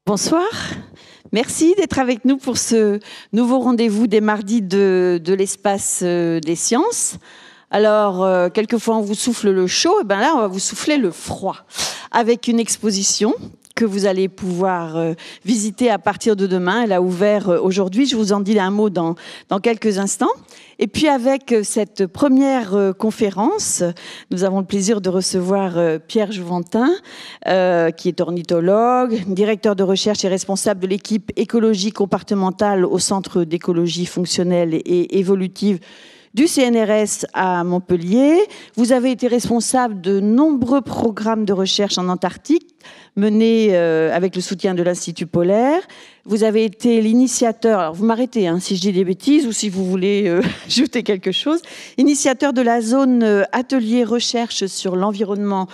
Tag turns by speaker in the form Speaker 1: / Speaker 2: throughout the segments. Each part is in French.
Speaker 1: Bonsoir, merci d'être avec nous pour ce nouveau rendez-vous des mardis de l'espace des sciences. Alors, quelquefois on vous souffle le chaud, et bien là on va vous souffler le froid, avec une exposition que vous allez pouvoir visiter à partir de demain. Elle a ouvert aujourd'hui, je vous en dis un mot dans quelques instants. Et puis avec cette première conférence, nous avons le plaisir de recevoir Pierre Jouventin, qui est ornithologue, directeur de recherche et responsable de l'équipe écologie comportementale au Centre d'écologie fonctionnelle et évolutive du CNRS à Montpellier. Vous avez été responsable de nombreux programmes de recherche en Antarctique, menés avec le soutien de l'Institut polaire. Vous avez été l'initiateur, alors vous m'arrêtez si je dis des bêtises ou si vous voulez ajouter quelque chose, initiateur de la zone atelier recherche sur l'environnement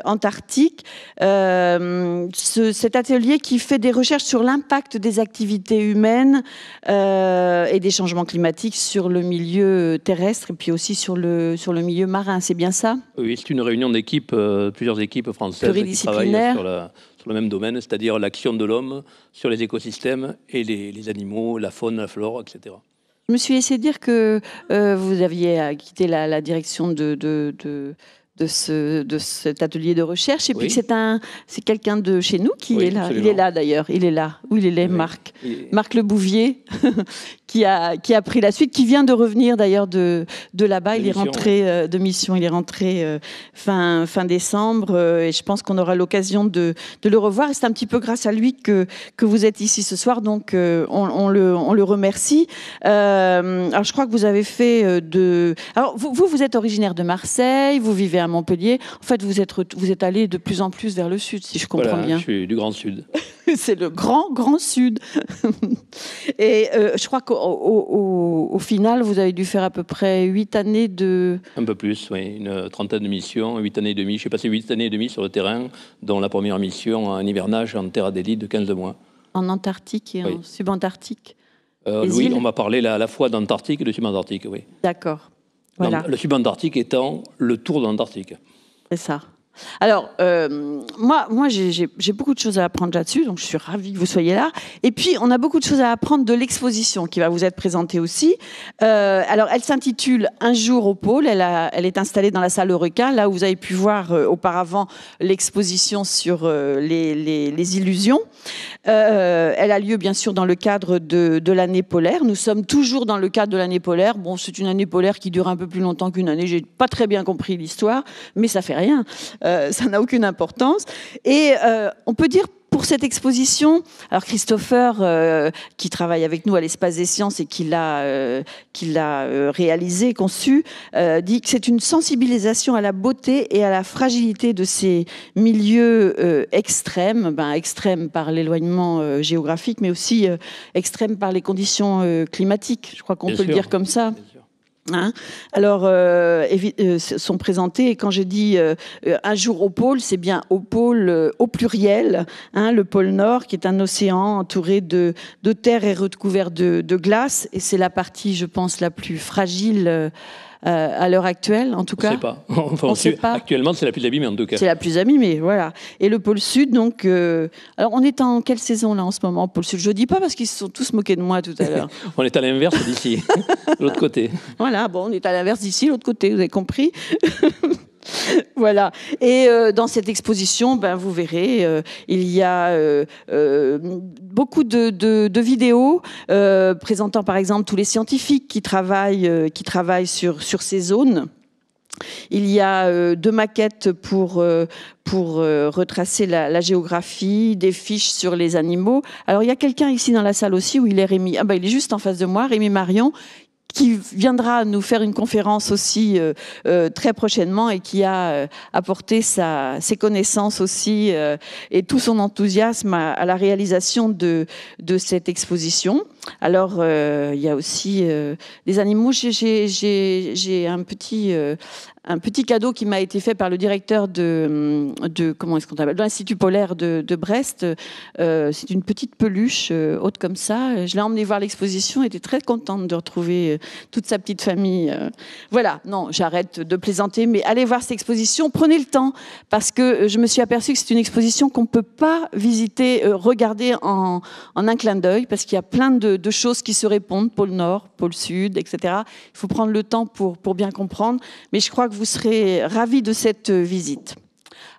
Speaker 1: antarctique. Cet atelier qui fait des recherches sur l'impact des activités humaines et des changements climatiques sur le milieu terrestre et puis aussi sur le milieu marin, c'est bien ça?
Speaker 2: Oui, c'est une réunion d'équipes, plusieurs équipes françaises qui travaillent sur le même domaine, c'est-à-dire l'action de l'homme sur les écosystèmes et les animaux, la faune, la flore, etc.
Speaker 1: Je me suis laissé dire que vous aviez quitté la direction de cet atelier de recherche et puis que c'est quelqu'un de chez nous qui est là. Absolument. Il est là d'ailleurs, il est là. Où il est, oui. Marc Le Bouvier qui a pris la suite, qui vient de revenir d'ailleurs de là-bas. Il est rentré de mission, il est rentré fin décembre et je pense qu'on aura l'occasion de le revoir. Et c'est un petit peu grâce à lui que vous êtes ici ce soir, donc on le remercie. Alors je crois que vous avez fait Alors vous êtes originaire de Marseille, vous vivez à Montpellier. En fait, vous êtes allé de plus en plus vers le sud, si je comprends bien.
Speaker 2: Je suis du Grand Sud.
Speaker 1: C'est le grand Sud. Et je crois qu'au final, vous avez dû faire à peu près 8 années de...
Speaker 2: Un peu plus, oui. Une trentaine de missions, 8 années et demie. J'ai passé 8 années et demie sur le terrain, dont la première mission, un hivernage en terre d'élite de 15 mois.
Speaker 1: En Antarctique et en subantarctique.
Speaker 2: Oui, on m'a parlé à la fois d'Antarctique et de subantarctique, oui.
Speaker 1: D'accord. Voilà.
Speaker 2: Donc, le subantarctique étant le tour de l'Antarctique.
Speaker 1: C'est ça. Alors, moi j'ai beaucoup de choses à apprendre là-dessus, donc je suis ravie que vous soyez là. Et puis, on a beaucoup de choses à apprendre de l'exposition qui va vous être présentée aussi. Alors, elle s'intitule « Un jour au pôle ». Elle est installée dans la salle Eureka, là où vous avez pu voir auparavant l'exposition sur les illusions. Elle a lieu, bien sûr, dans le cadre de l'année polaire. Nous sommes toujours dans le cadre de l'année polaire. Bon, c'est une année polaire qui dure un peu plus longtemps qu'une année. J'ai pas très bien compris l'histoire, mais ça fait rien. Ça n'a aucune importance. Et on peut dire pour cette exposition, alors Christopher, qui travaille avec nous à l'Espace des Sciences et qui l'a réalisé, conçu, dit que c'est une sensibilisation à la beauté et à la fragilité de ces milieux extrêmes, extrêmes par l'éloignement géographique, mais aussi extrêmes par les conditions climatiques. Je crois qu'on peut le dire comme ça. Alors, sont présentés, et quand je dis un jour au pôle, c'est bien au pôle au pluriel, le pôle Nord, qui est un océan entouré de terre et recouvert de glace, et c'est la partie, je pense, la plus fragile à l'heure actuelle, en tout cas.
Speaker 2: On ne sait pas. Actuellement, c'est la plus abîmée, en tout cas.
Speaker 1: C'est la plus abîmée, voilà. Et le pôle Sud, donc... Alors, on est en quelle saison, là, en ce moment, pôle Sud? Je ne dis pas parce qu'ils se sont tous moqués de moi tout à l'heure.
Speaker 2: On est à l'inverse d'ici, de l'autre côté.
Speaker 1: Voilà, bon, on est à l'inverse d'ici, de l'autre côté, vous avez compris. Voilà. Et dans cette exposition, vous verrez, il y a beaucoup de vidéos présentant par exemple tous les scientifiques qui travaillent sur ces zones. Il y a 2 maquettes pour retracer la géographie, des fiches sur les animaux. Alors il y a quelqu'un ici dans la salle aussi où il est Rémi. Il est juste en face de moi, Rémi Marion, qui viendra nous faire une conférence aussi très prochainement et qui a apporté ses connaissances aussi et tout son enthousiasme à la réalisation de cette exposition. Alors, il y a aussi des animaux. J'ai un petit cadeau qui m'a été fait par le directeur de comment est-ce qu'on appelle, de l'Institut polaire de Brest. C'est une petite peluche haute comme ça. Je l'ai emmené voir l'exposition. Elle était très contente de retrouver toute sa petite famille. Voilà. Non, j'arrête de plaisanter, mais allez voir cette exposition. Prenez le temps, parce que je me suis aperçue que c'est une exposition qu'on peut pas visiter, regarder en un clin d'œil, parce qu'il y a plein de choses qui se répondent, pôle Nord, pôle Sud, etc. Il faut prendre le temps pour bien comprendre. Mais je crois que vous serez ravis de cette visite.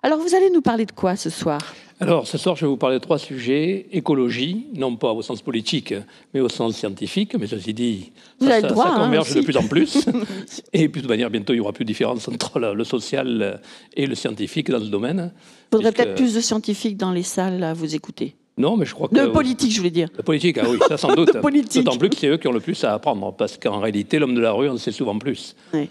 Speaker 1: Alors, vous allez nous parler de quoi ce soir ?
Speaker 2: Alors, ce soir, je vais vous parler de 3 sujets. Écologie, non pas au sens politique, mais au sens scientifique. Mais ceci dit, ça converge de plus en plus. Et puis, de toute manière, bientôt, il n'y aura plus de différence entre le social et le scientifique dans ce domaine.
Speaker 1: Il faudrait peut-être plus de scientifiques dans les salles à vous écouter.
Speaker 2: Non, mais je crois que...
Speaker 1: De politique, je voulais dire.
Speaker 2: De politique, ah oui, ça sans doute. D'autant plus que c'est eux qui ont le plus à apprendre, parce qu'en réalité, l'homme de la rue en sait souvent plus.
Speaker 1: Oui.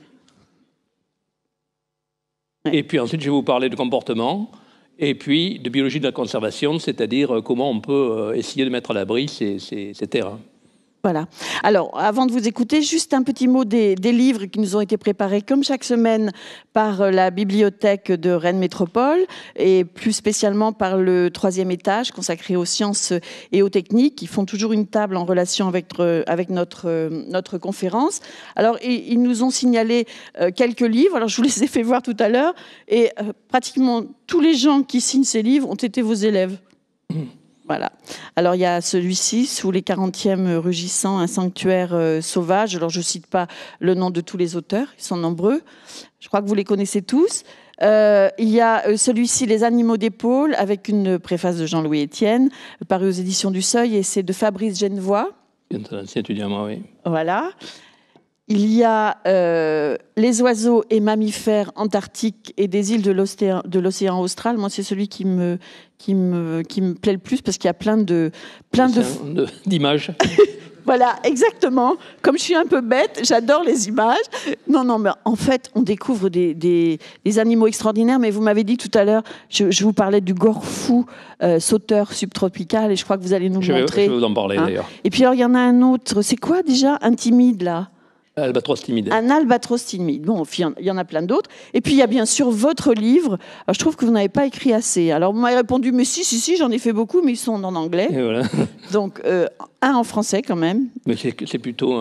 Speaker 2: Et puis ensuite, je vais vous parler de comportement, et puis de biologie de la conservation, c'est-à-dire comment on peut essayer de mettre à l'abri ces terrains.
Speaker 1: Voilà. Alors, avant de vous écouter, juste un petit mot des livres qui nous ont été préparés, comme chaque semaine, par la bibliothèque de Rennes Métropole, et plus spécialement par le 3e étage, consacré aux sciences et aux techniques, qui font toujours une table en relation avec notre conférence. Alors, ils nous ont signalé quelques livres. Alors, je vous les ai fait voir tout à l'heure, et pratiquement tous les gens qui signent ces livres ont été vos élèves. Voilà. Alors, il y a celui-ci, Sous les 40e rugissants, un sanctuaire sauvage. Alors, je ne cite pas le nom de tous les auteurs, ils sont nombreux. Je crois que vous les connaissez tous. Il y a celui-ci, Les animaux des pôles, avec une préface de Jean-Louis Etienne, paru aux éditions du Seuil, et c'est de Fabrice Genevoix.
Speaker 2: C'est étudiant, moi, oui.
Speaker 1: Voilà. Il y a les oiseaux et mammifères antarctiques et des îles de l'océan austral. Moi, c'est celui qui me plaît le plus, parce qu'il y a plein
Speaker 2: d'images.
Speaker 1: Voilà, exactement. Comme je suis un peu bête, j'adore les images. Non, mais en fait, on découvre des animaux extraordinaires. Mais vous m'avez dit tout à l'heure, je vous parlais du gorfou sauteur subtropical, et je crois que vous allez nous montrer.
Speaker 2: Je vais vous en parler, d'ailleurs.
Speaker 1: Et puis alors, il y en a un autre. C'est quoi déjà, un timide, là ?
Speaker 2: Albatros timide.
Speaker 1: Un albatros timide. Bon, il y en a plein d'autres. Et puis, il y a bien sûr votre livre. Alors, je trouve que vous n'avez pas écrit assez. Alors, vous m'avez répondu, mais si, j'en ai fait beaucoup, mais ils sont en anglais.
Speaker 2: Et voilà.
Speaker 1: Donc, un en français quand même.
Speaker 2: Mais c'est plutôt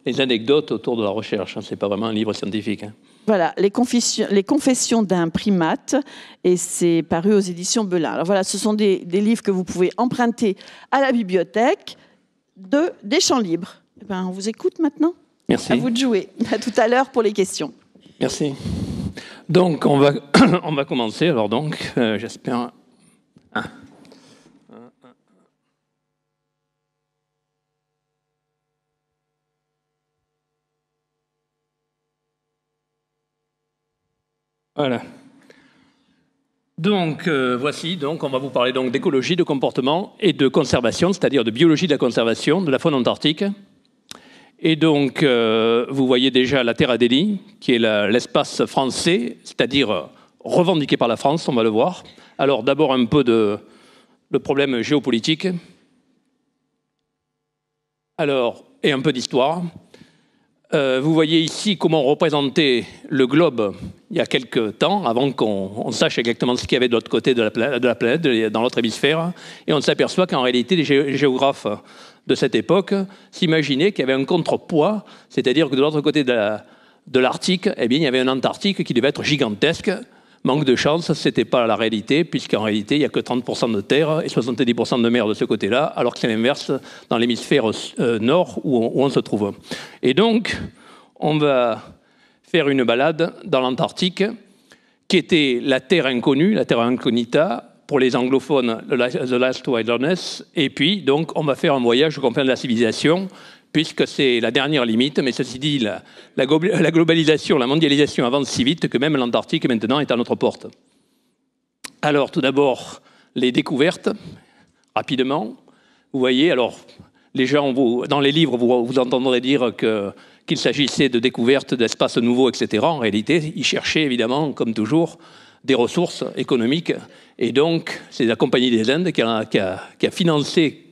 Speaker 2: les anecdotes autour de la recherche. Hein. Ce n'est pas vraiment un livre scientifique. Hein.
Speaker 1: Voilà, les confessions d'un primate. Et c'est paru aux éditions Belin. Alors voilà, ce sont des livres que vous pouvez emprunter à la bibliothèque des Champs libres. Eh ben, on vous écoute maintenant.
Speaker 2: Merci.
Speaker 1: À vous de jouer. À tout à l'heure pour les questions.
Speaker 2: Merci. Donc, on va commencer. Alors donc, j'espère... Voilà. Donc, voici. Donc, on va vous parler donc d'écologie, de comportement et de conservation, c'est-à-dire de biologie de la conservation de la faune antarctique. Et donc, vous voyez déjà la Terre Adélie, qui est l'espace français, c'est-à-dire revendiqué par la France, on va le voir. Alors, d'abord, un peu le problème géopolitique. Alors, et un peu d'histoire. Vous voyez ici comment on représentait le globe il y a quelques temps, avant qu'on sache exactement ce qu'il y avait de l'autre côté de la planète, dans l'autre hémisphère. Et on s'aperçoit qu'en réalité, les géographes de cette époque s'imaginaient qu'il y avait un contrepoids, c'est-à-dire que de l'autre côté de l'Arctique, eh bien, il y avait un Antarctique qui devait être gigantesque. Manque de chance, ce n'était pas la réalité, puisqu'en réalité, il n'y a que 30% de terre et 70% de mer de ce côté-là, alors que c'est l'inverse dans l'hémisphère nord où on se trouve. Et donc, on va faire une balade dans l'Antarctique, qui était la terre inconnue, la terre incognita, pour les anglophones, The Last Wilderness. Et puis, donc, on va faire un voyage au confins de la civilisation, puisque c'est la dernière limite. Mais ceci dit, la globalisation, la mondialisation avance si vite que même l'Antarctique, maintenant, est à notre porte. Alors, tout d'abord, les découvertes, rapidement. Vous voyez, alors, les gens, dans les livres, vous entendrez dire qu'il s'agissait de découvertes d'espaces nouveaux, etc. En réalité, ils cherchaient, évidemment, comme toujours, des ressources économiques. Et donc, c'est la Compagnie des Indes qui a financé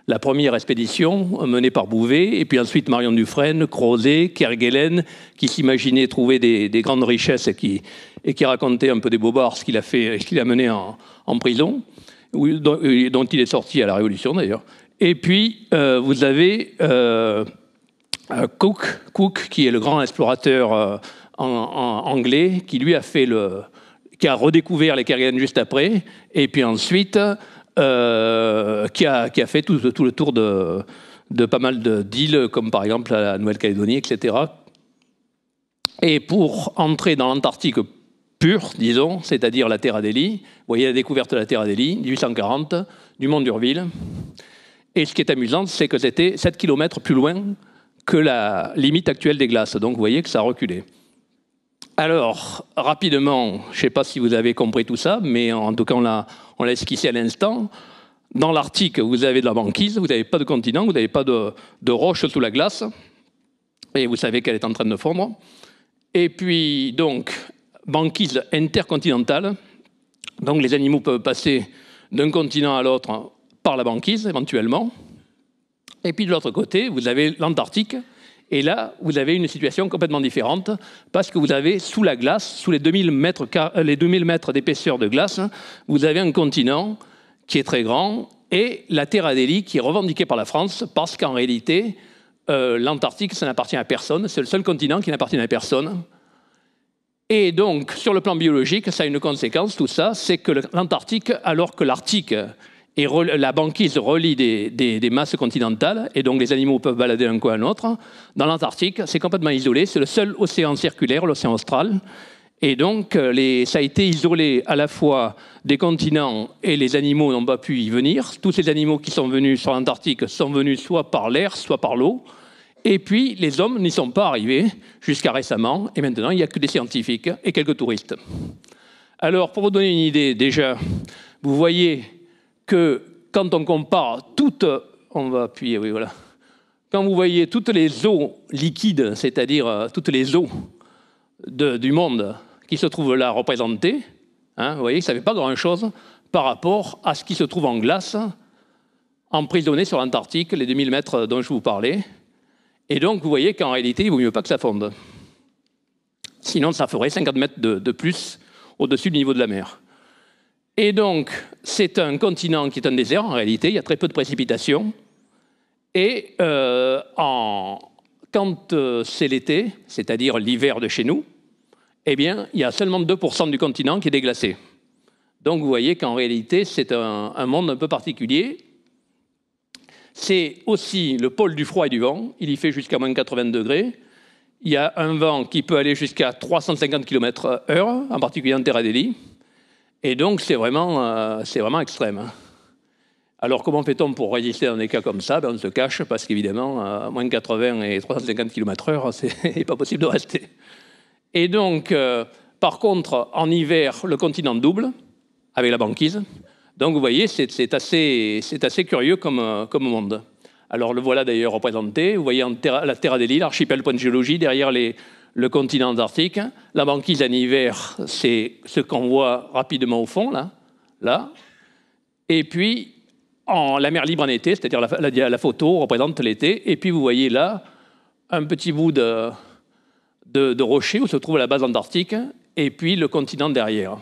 Speaker 2: la première expédition menée par Bouvet, et puis ensuite Marion Dufresne, Crozet, Kerguelen, qui s'imaginait trouver des grandes richesses et qui racontait un peu des bobards ce qu'il a mené en prison, dont il est sorti à la Révolution d'ailleurs. Et puis vous avez Cook, qui est le grand explorateur anglais, qui lui qui a redécouvert les Kerguelen juste après, et puis ensuite qui a fait tout le tour de pas mal d'îles, comme par exemple la Nouvelle-Calédonie, etc. Et pour entrer dans l'Antarctique pure, disons, c'est-à-dire la Terre Adélie, vous voyez la découverte de la Terre Adélie, 1840, du mont d'Urville. Et ce qui est amusant, c'est que c'était 7 km plus loin que la limite actuelle des glaces. Donc vous voyez que ça a reculé. Alors, rapidement, je ne sais pas si vous avez compris tout ça, mais en tout cas, on l'a esquissé à l'instant. Dans l'Arctique, vous avez de la banquise, vous n'avez pas de continent, vous n'avez pas de roche sous la glace, et vous savez qu'elle est en train de fondre. Et puis, donc, banquise intercontinentale, donc les animaux peuvent passer d'un continent à l'autre par la banquise, éventuellement. Et puis, de l'autre côté, vous avez l'Antarctique. Et là, vous avez une situation complètement différente parce que vous avez sous la glace, sous les 2000 mètres d'épaisseur de glace, vous avez un continent qui est très grand et la Terre Adélie qui est revendiquée par la France parce qu'en réalité, l'Antarctique, ça n'appartient à personne. C'est le seul continent qui n'appartient à personne. Et donc, sur le plan biologique, ça a une conséquence, tout ça, c'est que l'Antarctique, alors que l'Arctique... Et la banquise relie des masses continentales, et donc les animaux peuvent balader d'un coin à l'autre. Dans l'Antarctique, c'est complètement isolé, c'est le seul océan circulaire, l'océan austral. Et donc, ça a été isolé à la fois des continents et les animaux n'ont pas pu y venir. Tous ces animaux qui sont venus sur l'Antarctique sont venus soit par l'air, soit par l'eau. Et puis, les hommes n'y sont pas arrivés jusqu'à récemment, et maintenant, il n'y a que des scientifiques et quelques touristes. Alors, pour vous donner une idée, déjà, vous voyez que quand on compare toutes, on va appuyer, oui, voilà. Quand vous voyez toutes les eaux liquides, c'est-à-dire toutes les eaux du monde qui se trouvent là représentées, hein, vous voyez que ça ne fait pas grand-chose par rapport à ce qui se trouve en glace, emprisonné sur l'Antarctique, les 2000 mètres dont je vous parlais. Et donc, vous voyez qu'en réalité, il ne vaut mieux pas que ça fonde. Sinon, ça ferait 50 mètres de plus au-dessus du niveau de la mer. Et donc, c'est un continent qui est un désert, en réalité, il y a très peu de précipitations. Et quand c'est l'été, c'est-à-dire l'hiver de chez nous, eh bien, il y a seulement 2% du continent qui est déglacé. Donc, vous voyez qu'en réalité, c'est un monde un peu particulier. C'est aussi le pôle du froid et du vent, il y fait jusqu'à moins 80 degrés. Il y a un vent qui peut aller jusqu'à 350 km/h, en particulier en Terre Adélie. Et donc, c'est vraiment extrême. Alors, comment fait-on pour résister dans des cas comme ça? On se cache parce qu'évidemment, à moins de 80 et 350 km/h, c'est pas possible de rester. Et donc, par contre, en hiver, le continent double avec la banquise. Donc, vous voyez, c'est assez curieux comme monde. Alors, le voilà d'ailleurs représenté. Vous voyez la Terre Adélie, l'archipel point de géologie, derrière le continent antarctique. La banquise en hiver, c'est ce qu'on voit rapidement au fond, là. Et puis, la mer libre en été, c'est-à-dire la photo représente l'été. Et puis, vous voyez là un petit bout de rocher où se trouve la base antarctique, et puis le continent derrière.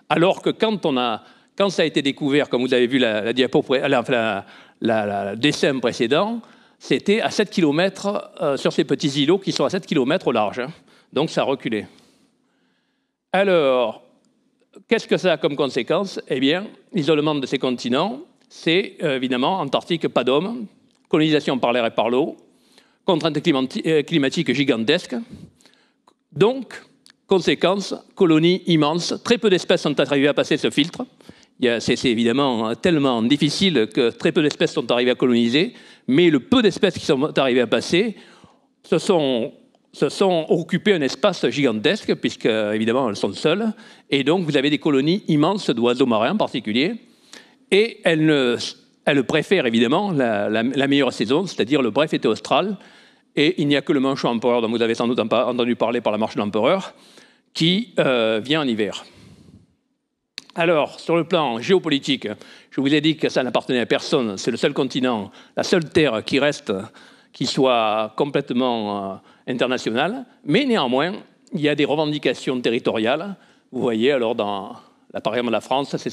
Speaker 2: Alors que quand ça a été découvert, comme vous avez vu le dessin précédent, c'était à 7 km sur ces petits îlots qui sont à 7 km au large. Donc ça a reculé. Alors, qu'est-ce que ça a comme conséquence? Eh bien, l'isolement de ces continents, c'est évidemment Antarctique, pas d'hommes, colonisation par l'air et par l'eau, contraintes climatiques gigantesques. Donc, conséquence, colonies immenses, très peu d'espèces sont arrivées à passer ce filtre. C'est évidemment tellement difficile que très peu d'espèces sont arrivées à coloniser, mais le peu d'espèces qui sont arrivées à passer se sont occupées un espace gigantesque, puisque évidemment elles sont seules, et donc vous avez des colonies immenses d'oiseaux marins en particulier, et elles préfèrent évidemment la meilleure saison, c'est-à-dire le bref été austral, et il n'y a que le manchot empereur, dont vous avez sans doute entendu parler par la marche de l'empereur, qui vient en hiver. Alors, sur le plan géopolitique, je vous ai dit que ça n'appartenait à personne. C'est le seul continent, la seule terre qui reste, qui soit complètement internationale. Mais néanmoins, il y a des revendications territoriales. Vous voyez, alors, par exemple, la France, c'est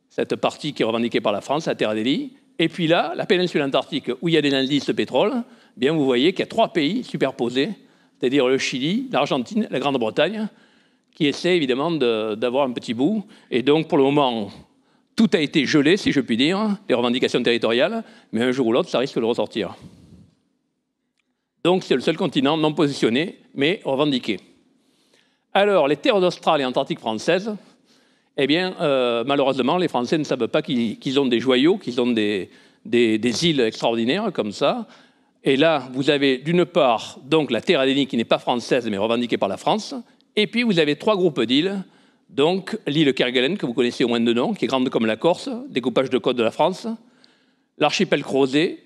Speaker 2: cette partie qui est revendiquée par la France, la Terre d'Élie. Et puis là, la péninsule antarctique, où il y a des indices de pétrole, eh bien, vous voyez qu'il y a 3 pays superposés, c'est-à-dire le Chili, l'Argentine, la Grande-Bretagne, qui essaient évidemment d'avoir un petit bout. Et donc, pour le moment, tout a été gelé, si je puis dire, les revendications territoriales, mais un jour ou l'autre, ça risque de ressortir. Donc, c'est le seul continent non positionné, mais revendiqué. Alors, les terres d'Australie et Antarctique françaises, eh bien, malheureusement, les Français ne savent pas qu'ils ont des joyaux, qu'ils ont des îles extraordinaires comme ça. Et là, vous avez d'une part donc la terre d'Élie qui n'est pas française, mais revendiquée par la France. Et puis, vous avez 3 groupes d'îles. Donc, l'île Kerguelen, que vous connaissez au moins de nom, qui est grande comme la Corse, découpage de côte de la France. L'archipel Crozet,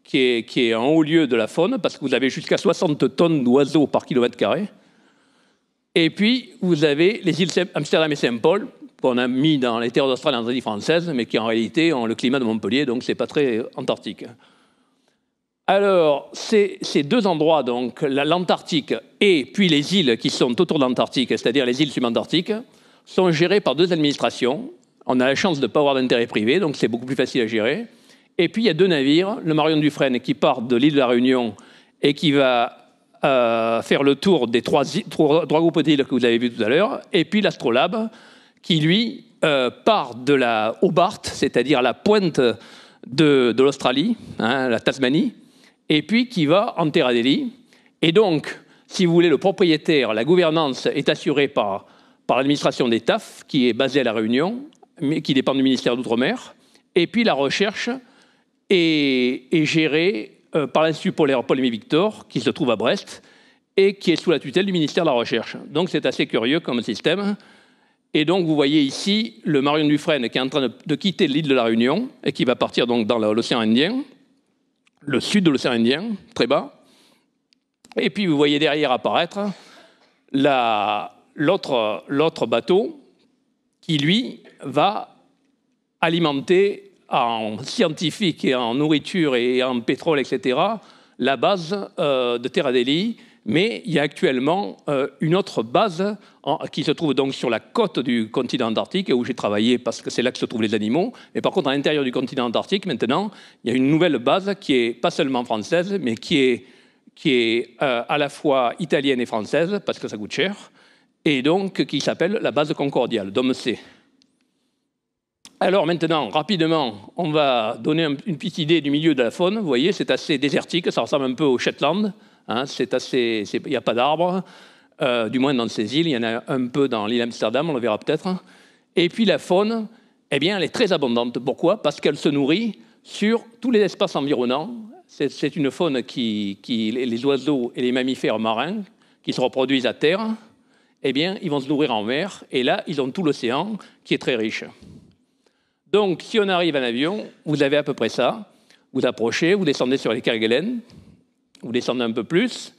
Speaker 2: qui est en haut lieu de la faune, parce que vous avez jusqu'à 60 tonnes d'oiseaux par kilomètre carré. Et puis, vous avez les îles Amsterdam et Saint-Paul, qu'on a mis dans les terres d'Australie et Antarctique françaises, mais qui en réalité ont le climat de Montpellier, donc ce n'est pas très antarctique. Alors, ces 2 endroits, donc l'Antarctique et puis les îles qui sont autour de l'Antarctique, c'est-à-dire les îles subantarctiques, sont gérées par 2 administrations. On a la chance de ne pas avoir d'intérêt privé, donc c'est beaucoup plus facile à gérer. Et puis il y a 2 navires, le Marion Dufresne qui part de l'île de la Réunion et qui va faire le tour des 3 groupes d'îles que vous avez vus tout à l'heure, et puis l'Astrolabe qui, lui, part de la Hobart, c'est-à-dire à la pointe de l'Australie, hein, la Tasmanie, et puis qui va en Terre d'Élie. Et donc, si vous voulez, le propriétaire, la gouvernance est assurée par l'administration des TAF, qui est basée à La Réunion, mais qui dépend du ministère d'Outre-mer. Et puis la recherche est gérée par l'Institut polaire Paul-Aimé-Victor, qui se trouve à Brest, et qui est sous la tutelle du ministère de la Recherche. Donc c'est assez curieux comme système. Et donc vous voyez ici le Marion Dufresne qui est en train de quitter l'île de la Réunion et qui va partir donc dans l'océan Indien, le sud de l'océan Indien, très bas. Et puis vous voyez derrière apparaître l'autre bateau qui, lui, va alimenter en scientifique et en nourriture et en pétrole, etc., la base de Terre d'Élie. Mais il y a actuellement une autre base qui se trouve donc sur la côte du continent antarctique, où j'ai travaillé parce que c'est là que se trouvent les animaux. Mais par contre, à l'intérieur du continent antarctique, maintenant, il y a une nouvelle base qui n'est pas seulement française, mais qui est à la fois italienne et française, parce que ça coûte cher, et donc qui s'appelle la base Concordiale, Dôme C. Alors maintenant, rapidement, on va donner une petite idée du milieu de la faune. Vous voyez, c'est assez désertique, ça ressemble un peu au Shetland. Hein, il n'y a pas d'arbres, du moins dans ces îles. Il y en a un peu dans l'île Amsterdam, on le verra peut-être. Et puis la faune, eh bien, elle est très abondante. Pourquoi? Parce qu'elle se nourrit sur tous les espaces environnants. C'est une faune les oiseaux et les mammifères marins qui se reproduisent à terre, eh bien, ils vont se nourrir en mer. Et là, ils ont tout l'océan qui est très riche. Donc, si on arrive en avion, vous avez à peu près ça. Vous approchez, vous descendez sur les Kerguelen, vous descendez un peu plus,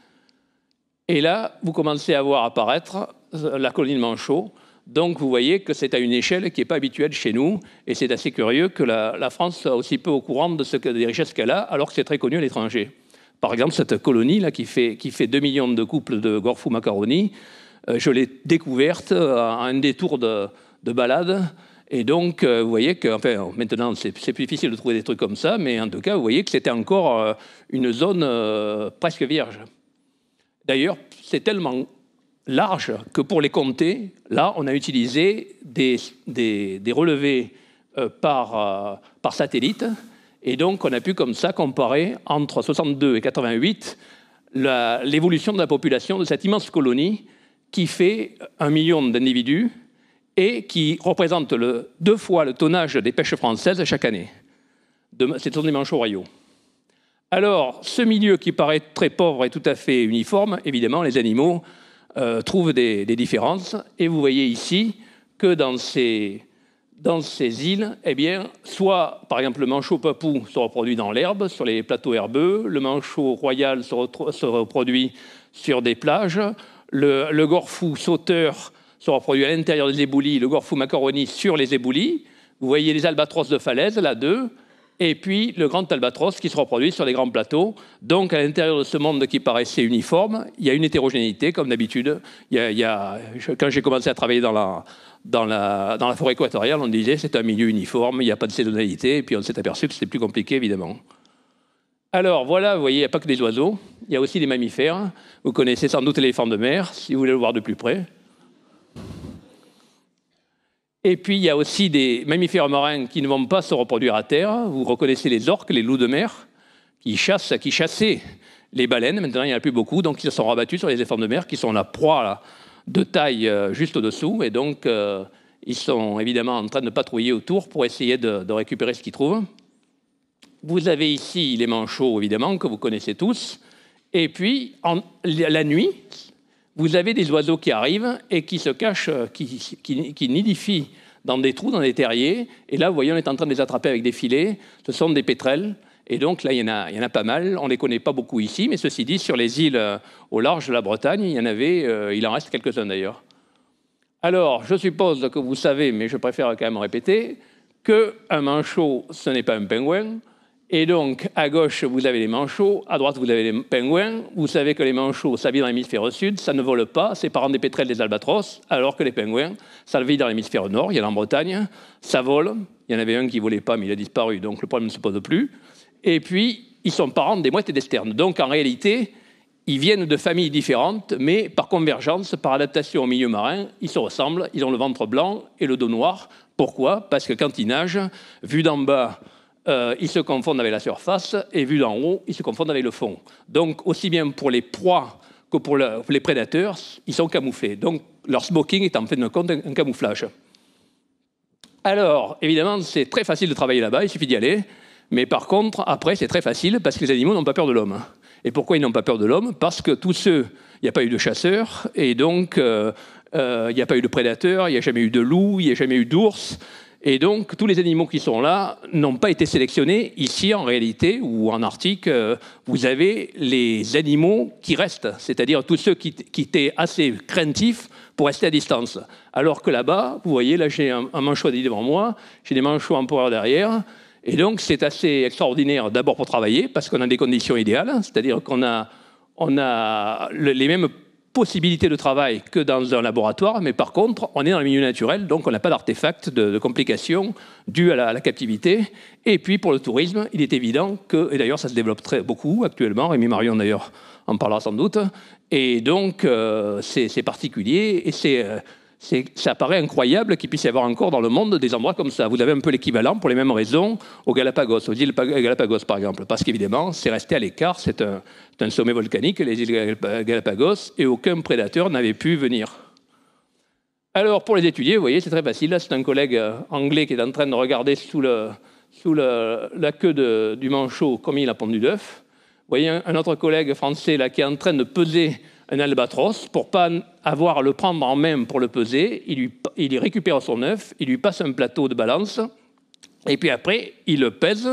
Speaker 2: et là, vous commencez à voir apparaître la colonie de Manchot. Donc, vous voyez que c'est à une échelle qui n'est pas habituelle chez nous, et c'est assez curieux que la France soit aussi peu au courant des richesses qu'elle a, alors que c'est très connu à l'étranger. Par exemple, cette colonie-là qui fait 2 millions de couples de gorfous macaroni, je l'ai découverte à un détour de balade. Et donc, vous voyez que, enfin, maintenant, c'est plus difficile de trouver des trucs comme ça, mais en tout cas, vous voyez que c'était encore une zone presque vierge. D'ailleurs, c'est tellement large que pour les compter, là, on a utilisé des relevés par satellite, et donc on a pu comme ça comparer entre 62 et 88 l'évolution de la population de cette immense colonie qui fait 1 million d'individus, et qui représente 2 fois le tonnage des pêches françaises chaque année. Ce sont des manchots royaux. Alors, ce milieu qui paraît très pauvre et tout à fait uniforme, évidemment, les animaux trouvent des différences. Et vous voyez ici que dans ces îles, eh bien, soit, par exemple, le manchot papou se reproduit dans l'herbe, sur les plateaux herbeux, le manchot royal se reproduit sur des plages, le gorfou sauteur se reproduit à l'intérieur des éboulis, le Gorfou macaroni sur les éboulis. Vous voyez les albatros de falaise, là, deux, et puis le grand albatros qui se reproduit sur les grands plateaux. Donc, à l'intérieur de ce monde qui paraissait uniforme, il y a une hétérogénéité, comme d'habitude. Quand j'ai commencé à travailler dans la forêt équatoriale, on disait c'est un milieu uniforme, il n'y a pas de saisonnalité, et puis on s'est aperçu que c'était plus compliqué, évidemment. Alors, voilà, vous voyez, il n'y a pas que des oiseaux, il y a aussi des mammifères. Vous connaissez sans doute l'éléphant de mer, si vous voulez le voir de plus près. Et puis, il y a aussi des mammifères marins qui ne vont pas se reproduire à terre. Vous reconnaissez les orques, les loups de mer, qui chassaient les baleines. Maintenant, il n'y en a plus beaucoup, donc ils se sont rabattus sur les éléphants de mer, qui sont la proie là, de taille juste au-dessous. Et donc, ils sont évidemment en train de patrouiller autour pour essayer de récupérer ce qu'ils trouvent. Vous avez ici les manchots, évidemment, que vous connaissez tous. Et puis, la nuit, vous avez des oiseaux qui arrivent et qui se cachent, qui nidifient dans des trous, dans des terriers. Et là, vous voyez, on est en train de les attraper avec des filets. Ce sont des pétrels. Et donc, là, il y en a pas mal. On ne les connaît pas beaucoup ici. Mais ceci dit, sur les îles au large de la Bretagne, il en reste quelques-uns d'ailleurs. Alors, je suppose que vous savez, mais je préfère quand même répéter, qu'un manchot, ce n'est pas un pingouin. Et donc, à gauche, vous avez les manchots, à droite, vous avez les pingouins. Vous savez que les manchots, ça vit dans l'hémisphère sud, ça ne vole pas, c'est parent des pétrels, des albatros, alors que les pingouins, ça vit dans l'hémisphère nord, il y en a en Bretagne, ça vole. Il y en avait un qui ne volait pas, mais il a disparu, donc le problème ne se pose plus. Et puis, ils sont parents des mouettes et des sternes. Donc, en réalité, ils viennent de familles différentes, mais par convergence, par adaptation au milieu marin, ils se ressemblent, ils ont le ventre blanc et le dos noir. Pourquoi? Parce que quand ils nagent, vu d'en bas, ils se confondent avec la surface, et vu d'en haut, ils se confondent avec le fond. Donc, aussi bien pour les proies que pour les prédateurs, ils sont camouflés. Donc, leur smoking est en fait de compte un camouflage. Alors, évidemment, c'est très facile de travailler là-bas, il suffit d'y aller. Mais par contre, après, c'est très facile parce que les animaux n'ont pas peur de l'homme. Et pourquoi ils n'ont pas peur de l'homme? Parce que tous ceux, il n'y a pas eu de chasseurs, et donc il n'y a pas eu de prédateurs, il n'y a jamais eu de loups, il n'y a jamais eu d'ours. Et donc, tous les animaux qui sont là n'ont pas été sélectionnés. Ici, en réalité, ou en Arctique, vous avez les animaux qui restent, c'est-à-dire tous ceux qui étaient assez craintifs pour rester à distance. Alors que là-bas, vous voyez, là, j'ai un manchot devant moi, j'ai des manchots empereurs derrière, et donc c'est assez extraordinaire, d'abord pour travailler, parce qu'on a des conditions idéales, c'est-à-dire qu'on a les mêmes possibilité de travail que dans un laboratoire, mais par contre, on est dans le milieu naturel, donc on n'a pas d'artefacts, de complications dues à la captivité. Et puis, pour le tourisme, il est évident que, et d'ailleurs, ça se développe beaucoup actuellement, Rémi Marion, d'ailleurs, en parlera sans doute, et donc, c'est particulier, et ça paraît incroyable qu'il puisse y avoir encore dans le monde des endroits comme ça. Vous avez un peu l'équivalent, pour les mêmes raisons, aux Galapagos, aux îles Galapagos, par exemple, parce qu'évidemment, c'est resté à l'écart, c'est un sommet volcanique, les îles Galapagos, et aucun prédateur n'avait pu venir. Alors, pour les étudier, vous voyez, c'est très facile. Là, c'est un collègue anglais qui est en train de regarder sous la queue du manchot comme il a pondu d'œuf. Vous voyez un autre collègue français là, qui est en train de peser un albatros pour ne pas avoir à le prendre en main pour le peser. Il récupère son œuf, il lui passe un plateau de balance, et puis après, il le pèse,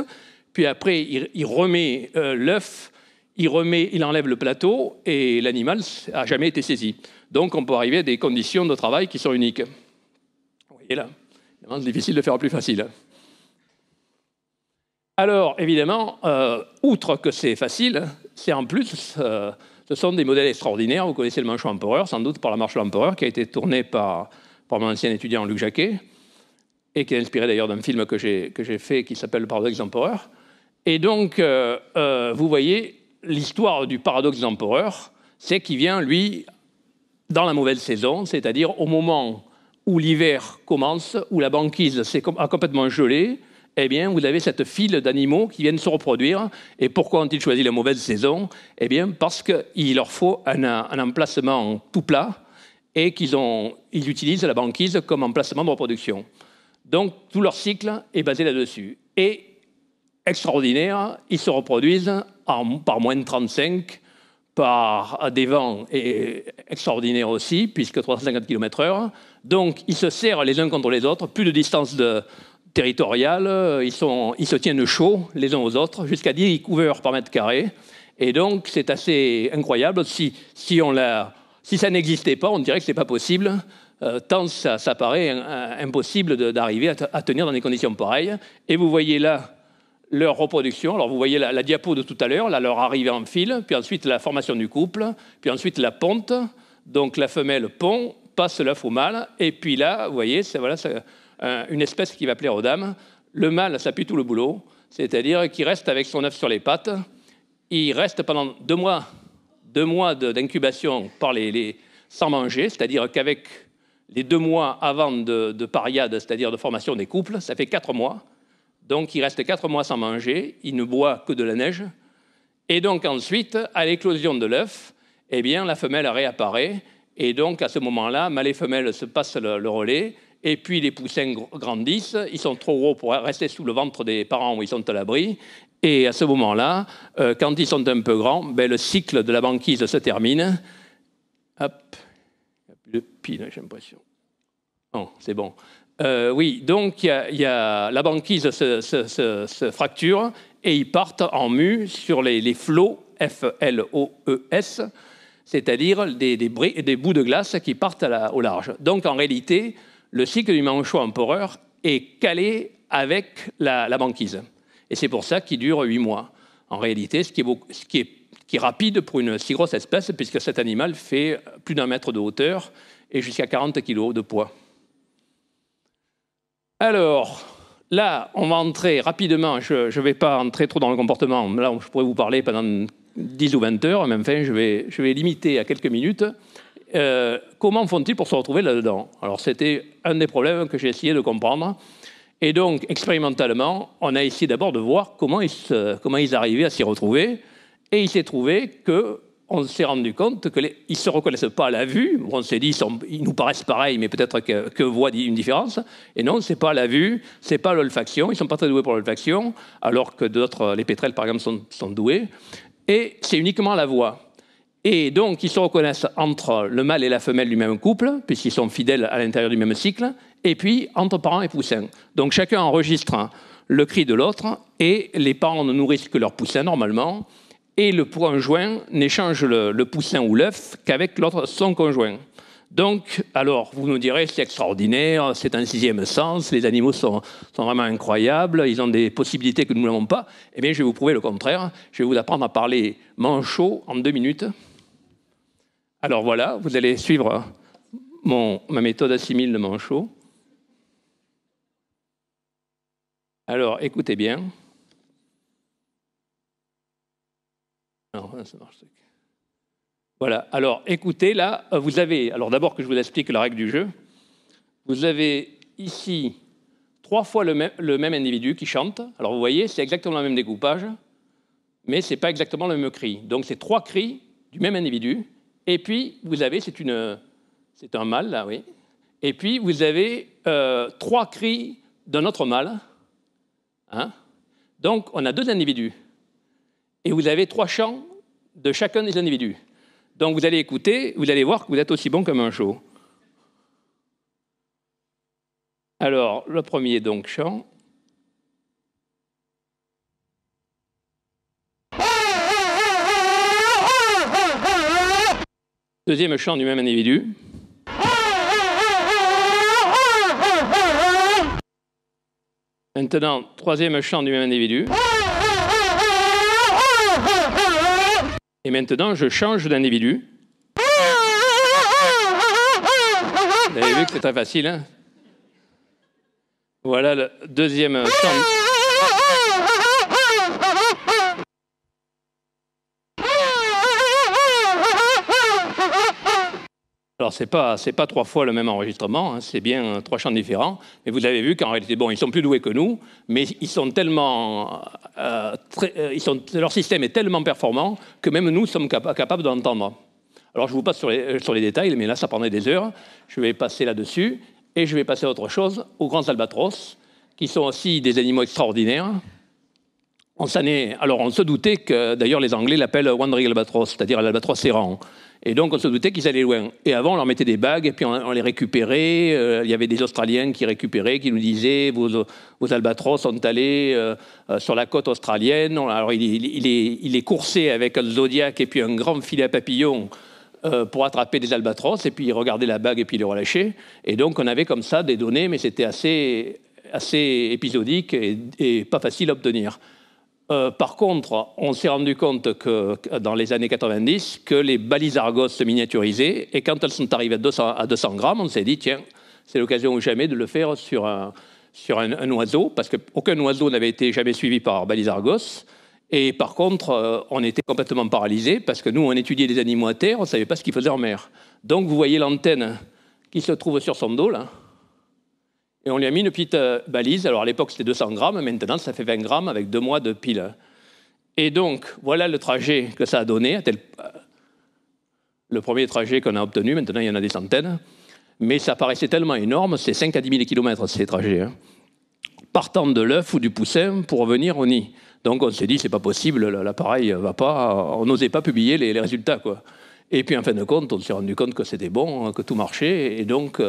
Speaker 2: puis après, il remet l'œuf, il enlève le plateau, et l'animal n'a jamais été saisi. Donc, on peut arriver à des conditions de travail qui sont uniques. Vous voyez là, c'est difficile de faire plus facile. Alors, évidemment, outre que c'est facile, c'est en plus... ce sont des modèles extraordinaires. Vous connaissez le manchot empereur, sans doute par la marche de l'empereur, qui a été tournée par mon ancien étudiant Luc Jacquet, et qui est inspiré d'ailleurs d'un film que j'ai fait qui s'appelle Le paradoxe de l'empereur. Et donc, vous voyez, l'histoire du paradoxe de l'empereur, c'est qu'il vient, lui, dans la mauvaise saison, c'est-à-dire au moment où l'hiver commence, où la banquise a complètement gelé. Eh bien, vous avez cette file d'animaux qui viennent se reproduire. Et pourquoi ont-ils choisi la mauvaise saison? Eh bien, parce qu'il leur faut un emplacement tout plat et qu'ils utilisent la banquise comme emplacement de reproduction. Donc, tout leur cycle est basé là-dessus. Et, extraordinaire, ils se reproduisent par moins de 35, par des vents extraordinaires aussi, puisque 350 km/h. Donc, ils se serrent les uns contre les autres, plus de distance territoriale, ils se tiennent chaud les uns aux autres, jusqu'à 10 couverts par mètre carré. Et donc, c'est assez incroyable. Si ça n'existait pas, on dirait que ce n'est pas possible. tant ça paraît impossible d'arriver à tenir dans des conditions pareilles. Et vous voyez là leur reproduction. Alors vous voyez la diapo de tout à l'heure, là leur arrivée en file, puis ensuite la formation du couple, puis ensuite la ponte. Donc la femelle pond, passe l'œuf au mâle, et puis là, vous voyez, c'est une espèce qui va plaire aux dames. Le mâle, ça pue tout le boulot, c'est-à-dire qu'il reste avec son œuf sur les pattes. Il reste pendant 2 mois d'incubation sans manger, c'est-à-dire qu'avec les 2 mois avant de pariade, c'est-à-dire de formation des couples, ça fait 4 mois. Donc il reste 4 mois sans manger, il ne boit que de la neige. Et donc ensuite, à l'éclosion de l'œuf, eh bien, la femelle réapparaît. Et donc à ce moment-là, mâle et femelle se passent le relais. Et puis les poussins grandissent, ils sont trop gros pour rester sous le ventre des parents où ils sont à l'abri. Et à ce moment-là, quand ils sont un peu grands, le cycle de la banquise se termine. Hop, il n'y a plus de pile, j'ai l'impression. Non, c'est bon. Oui, donc la banquise se fracture et ils partent en mue sur les flots, F-L-O-E-S, c'est-à-dire des bouts de glace qui partent au large. Donc en réalité, le cycle du manchot empereur est calé avec la banquise. Et c'est pour ça qu'il dure 8 mois. En réalité, ce qui est rapide pour une si grosse espèce, puisque cet animal fait plus d'1 mètre de hauteur et jusqu'à 40 kg de poids. Alors, là, on va entrer rapidement, je ne vais pas entrer trop dans le comportement, là, je pourrais vous parler pendant 10 ou 20 heures, mais enfin, je vais limiter à quelques minutes. Comment font-ils pour se retrouver là-dedans? Alors, c'était un des problèmes que j'ai essayé de comprendre. Et donc, expérimentalement, on a essayé d'abord de voir comment ils arrivaient à s'y retrouver. Et il s'est trouvé qu'on s'est rendu compte qu'ils ne se reconnaissent pas à la vue. On s'est dit, ils nous paraissent pareils, mais peut-être que voient une différence. Et non, ce n'est pas la vue, ce n'est pas l'olfaction. Ils ne sont pas très doués pour l'olfaction, alors que d'autres, les pétrels, par exemple, sont doués. Et c'est uniquement la voix. Et donc, ils se reconnaissent entre le mâle et la femelle du même couple, puisqu'ils sont fidèles à l'intérieur du même cycle, et puis entre parents et poussins. Donc, chacun enregistre le cri de l'autre, et les parents ne nourrissent que leurs poussins, normalement, et le conjoint n'échange le poussin ou l'œuf qu'avec son conjoint. Donc, alors, vous nous direz, c'est extraordinaire, c'est un 6e sens, les animaux sont vraiment incroyables, ils ont des possibilités que nous n'avons pas. Eh bien, je vais vous prouver le contraire. Je vais vous apprendre à parler manchot en 2 minutes. Alors voilà, vous allez suivre ma méthode assimile de manchot. Alors, écoutez bien. Non, ça marche. Voilà, alors écoutez, là, vous avez, alors d'abord que je vous explique la règle du jeu, vous avez ici 3 fois le même individu qui chante. Alors vous voyez, c'est exactement le même découpage, mais ce n'est pas exactement le même cri. Donc c'est 3 cris du même individu, et puis vous avez, c'est un mâle, là, oui, et puis vous avez 3 cris d'un autre mâle. Hein? Donc on a 2 individus, et vous avez 3 chants de chacun des individus. Donc vous allez écouter, vous allez voir que vous êtes aussi bon comme un manchot. Alors, le premier donc chant. Deuxième chant du même individu. Maintenant, troisième chant du même individu. Et maintenant, je change d'individu. Vous avez vu que c'est très facile, hein? Voilà le deuxième chant. Alors, c'est pas 3 fois le même enregistrement, hein, c'est bien 3 chants différents. Mais vous avez vu qu'en réalité, bon, ils sont plus doués que nous, mais ils sont tellement, leur système est tellement performant que même nous sommes capables d'entendre. Alors, je vous passe sur les détails, mais là, ça prendrait des heures. Je vais passer là-dessus et je vais passer à autre chose, aux grands albatros, qui sont aussi des animaux extraordinaires. On se doutait que, d'ailleurs, les Anglais l'appellent wandering albatros, c'est-à-dire l'albatros errant. Et donc, on se doutait qu'ils allaient loin. Et avant, on leur mettait des bagues, et puis on les récupérait. Il y avait des Australiens qui récupéraient, qui nous disaient « Vos albatros sont allés sur la côte australienne. » Alors, il est coursé avec un zodiaque et puis un grand filet à papillons pour attraper des albatros, et puis regarder la bague et puis les relâcher. Et donc on avait comme ça des données, mais c'était assez épisodique et pas facile à obtenir. Par contre, on s'est rendu compte que dans les années 90, que les balises Argos se miniaturisaient, et quand elles sont arrivées à 200 grammes, on s'est dit, tiens, c'est l'occasion ou jamais de le faire sur un oiseau, parce qu'aucun oiseau n'avait été jamais suivi par balise Argos. Et par contre, on était complètement paralysés, parce que nous, on étudiait des animaux à terre, on ne savait pas ce qu'ils faisaient en mer. Donc, vous voyez l'antenne qui se trouve sur son dos, là. Et on lui a mis une petite balise. Alors, à l'époque, c'était 200 grammes. Maintenant, ça fait 20 grammes avec 2 mois de pile. Et donc, voilà le trajet que ça a donné. Le premier trajet qu'on a obtenu, maintenant, il y en a des centaines. Mais ça paraissait tellement énorme, c'est 5 à 10 000 kilomètres, ces trajets. Hein. Partant de l'œuf ou du poussin pour revenir au nid. Donc on s'est dit, c'est pas possible, l'appareil va pas, on n'osait pas publier les résultats, quoi. Et puis en fin de compte, on s'est rendu compte que c'était bon, que tout marchait, et donc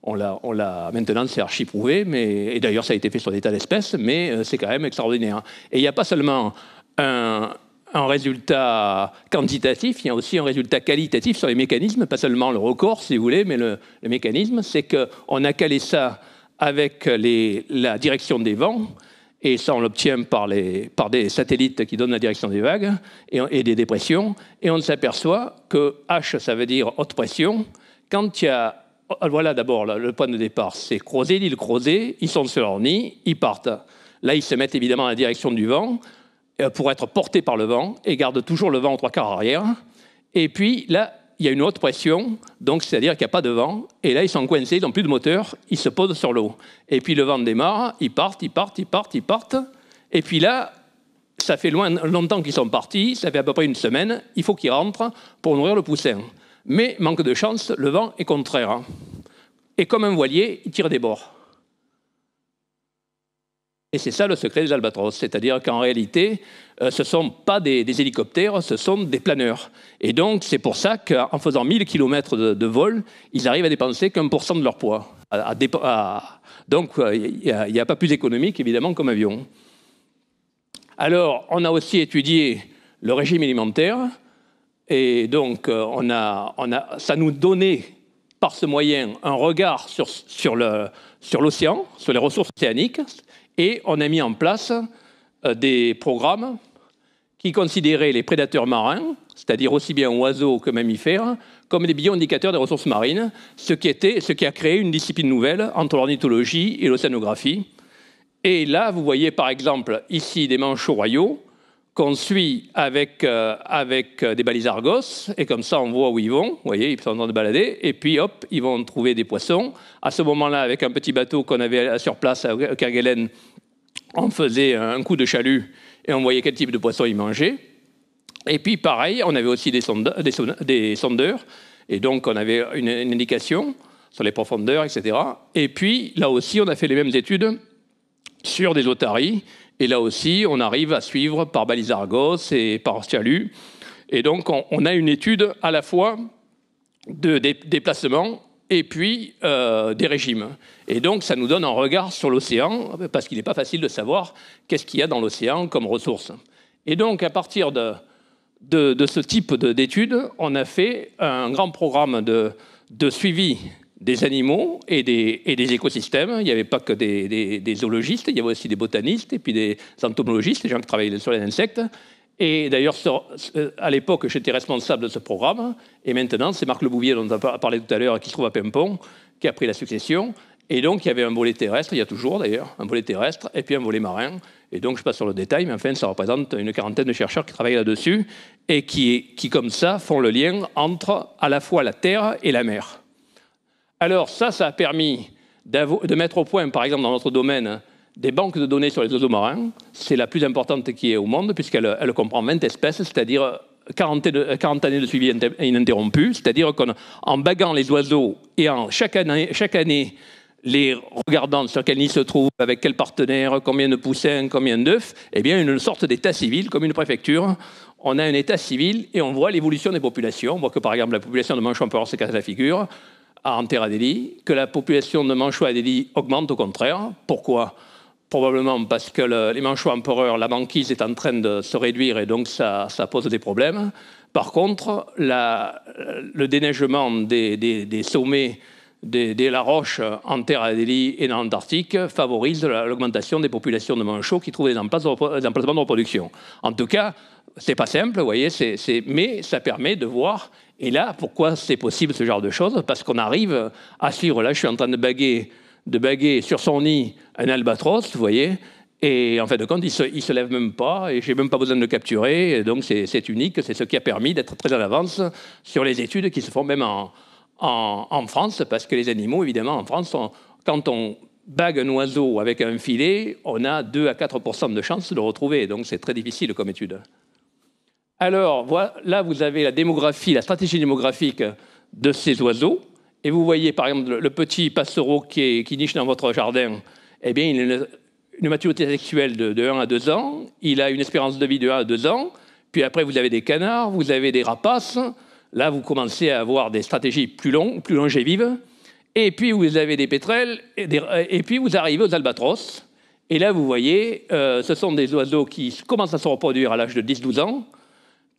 Speaker 2: maintenant c'est archi prouvé, et d'ailleurs ça a été fait sur des tas d'espèces, mais c'est quand même extraordinaire. Et il n'y a pas seulement un résultat quantitatif, il y a aussi un résultat qualitatif sur les mécanismes, pas seulement le record, si vous voulez, mais le mécanisme, c'est qu'on a calé ça avec la direction des vents, et ça, on l'obtient par des satellites qui donnent la direction des vagues et des dépressions. Et on s'aperçoit que H, ça veut dire haute pression. Quand il y a... Voilà d'abord le point de départ. C'est Crozet, l'île Crozet. Ils sont sur leur nid, ils partent. Là, ils se mettent évidemment dans la direction du vent pour être portés par le vent et gardent toujours le vent aux 3/4 arrière. Et puis là, il y a une haute pression, donc c'est-à-dire qu'il n'y a pas de vent, et là ils sont coincés, ils n'ont plus de moteur, ils se posent sur l'eau. Et puis le vent démarre, ils partent, et puis là, ça fait longtemps qu'ils sont partis, ça fait à peu près une semaine, il faut qu'ils rentrent pour nourrir le poussin. Mais, manque de chance, le vent est contraire. Et comme un voilier, il tire des bords. Et c'est ça le secret des albatros, c'est-à-dire qu'en réalité, ce ne sont pas des hélicoptères, ce sont des planeurs. Et donc, c'est pour ça qu'en faisant 1000 km de vol, ils arrivent à dépenser qu'1% de leur poids. Donc, il n'y a pas plus économique, évidemment, comme avion. Alors, on a aussi étudié le régime alimentaire, et donc, ça nous donnait, par ce moyen, un regard sur l'océan, sur les ressources océaniques. Et on a mis en place des programmes qui considéraient les prédateurs marins, c'est-à-dire aussi bien oiseaux que mammifères, comme des bioindicateurs des ressources marines, ce qui a créé une discipline nouvelle entre l'ornithologie et l'océanographie. Et là, vous voyez par exemple ici des manchots royaux qu'on suit avec des balises Argos, et comme ça on voit où ils vont, vous voyez, ils sont en train de balader, et puis hop, ils vont trouver des poissons. À ce moment-là, avec un petit bateau qu'on avait sur place à Kerguelen, on faisait un coup de chalut, et on voyait quel type de poisson ils mangeaient. Et puis pareil, on avait aussi des sondeurs, et donc on avait une indication sur les profondeurs, etc. Et puis là aussi, on a fait les mêmes études sur des otaries. Et là aussi, on arrive à suivre par balise Argos et par chalut. Et donc, on a une étude à la fois de déplacement et puis des régimes. Et donc, ça nous donne un regard sur l'océan, parce qu'il n'est pas facile de savoir qu'est-ce qu'il y a dans l'océan comme ressources. Et donc, à partir de ce type d'études, on a fait un grand programme de suivi des animaux et des écosystèmes. Il n'y avait pas que des zoologistes, il y avait aussi des botanistes et puis des entomologistes, des gens qui travaillaient sur les insectes. Et d'ailleurs, à l'époque, j'étais responsable de ce programme. Et maintenant, c'est Marc Lebouvier, dont on a parlé tout à l'heure, qui se trouve à Pimpon, qui a pris la succession. Et donc, il y avait un volet terrestre, il y a toujours d'ailleurs, un volet terrestre, et puis un volet marin. Et donc, je passe sur le détail, mais enfin, ça représente une quarantaine de chercheurs qui travaillent là-dessus et qui, comme ça, font le lien entre à la fois la terre et la mer. Alors ça a permis de mettre au point, par exemple, dans notre domaine, des banques de données sur les oiseaux marins. C'est la plus importante qui est au monde, puisqu'elle comprend 20 espèces, c'est-à-dire 40 années de suivi ininterrompu, c'est-à-dire qu'en baguant les oiseaux et chaque année, les regardant sur quel nid se trouve, avec quel partenaire, combien de poussins, combien d'œufs, eh bien, une sorte d'état civil, comme une préfecture. On a un état civil et on voit l'évolution des populations. On voit que, par exemple, la population de manchots empereurs se casse la figure en Terre Adélie, que la population de manchots Adélie augmente au contraire. Pourquoi ? probablement parce que les manchots empereurs, la banquise est en train de se réduire et donc ça pose des problèmes. Par contre, le déneigement des sommets de la roche en terre Adélie et dans l'Antarctique favorise l'augmentation des populations de manchots qui trouvent des emplacements de reproduction. En tout cas, c'est pas simple, vous voyez, mais ça permet de voir. Et là, pourquoi c'est possible ce genre de choses? Parce qu'on arrive à suivre. Là, je suis en train de baguer sur son nid un albatros, vous voyez. Et en fin de compte, il se lève même pas et j'ai même pas besoin de le capturer. Et donc, c'est unique. C'est ce qui a permis d'être très en avance sur les études qui se font même en France, parce que les animaux, évidemment, en France, quand on bague un oiseau avec un filet, on a 2 à 4% de chances de le retrouver. Donc, c'est très difficile comme étude. Alors, voilà, là, vous avez la démographie, la stratégie démographique de ces oiseaux. Et vous voyez, par exemple, le petit passereau qui niche dans votre jardin, eh bien, il a une maturité sexuelle de 1 à 2 ans. Il a une espérance de vie de 1 à 2 ans. Puis après, vous avez des canards, vous avez des rapaces. Là, vous commencez à avoir des stratégies plus longévives. Et puis, vous avez des pétrels. Et puis, vous arrivez aux albatros. Et là, vous voyez, ce sont des oiseaux qui commencent à se reproduire à l'âge de 10-12 ans,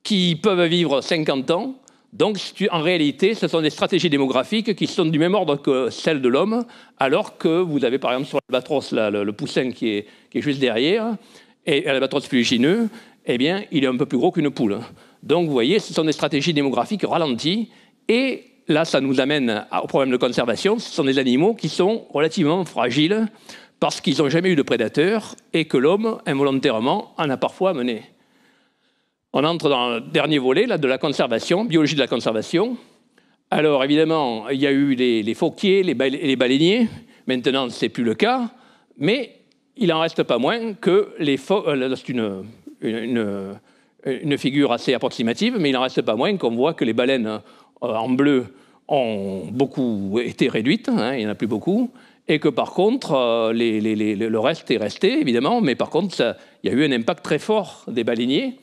Speaker 2: qui peuvent vivre 50 ans. Donc, en réalité, ce sont des stratégies démographiques qui sont du même ordre que celles de l'homme, alors que vous avez, par exemple, sur l'albatros, le poussin qui est juste derrière, et l'albatros fuligineux, eh bien, il est un peu plus gros qu'une poule. Donc, vous voyez, ce sont des stratégies démographiques ralenties, et là, ça nous amène au problème de conservation. Ce sont des animaux qui sont relativement fragiles, parce qu'ils n'ont jamais eu de prédateurs, et que l'homme, involontairement, en a parfois amené. On entre dans le dernier volet là, de la conservation, biologie de la conservation. Alors, évidemment, il y a eu les phoquiers, les baleiniers. Maintenant, ce n'est plus le cas. Mais il n'en reste pas moins que c'est une figure assez approximative, mais il n'en reste pas moins qu'on voit que les baleines en bleu ont beaucoup été réduites, hein, il n'y en a plus beaucoup, et que par contre, le reste est resté, évidemment, mais par contre, il y a eu un impact très fort des baleiniers.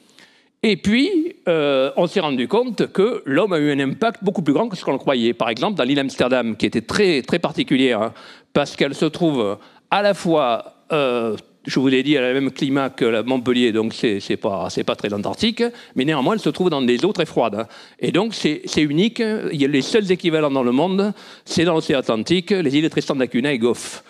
Speaker 2: Et puis, on s'est rendu compte que l'homme a eu un impact beaucoup plus grand que ce qu'on le croyait. Par exemple, dans l'île Amsterdam, qui était très, très particulière, hein, parce qu'elle se trouve à la fois, je vous l'ai dit, elle a le même climat que Montpellier, donc c'est pas très antarctique, mais néanmoins, elle se trouve dans des eaux très froides. Hein. Et donc, c'est unique. Il y a les seuls équivalents dans le monde, c'est dans l'océan Atlantique, les îles Tristan d'Acunha et Gough,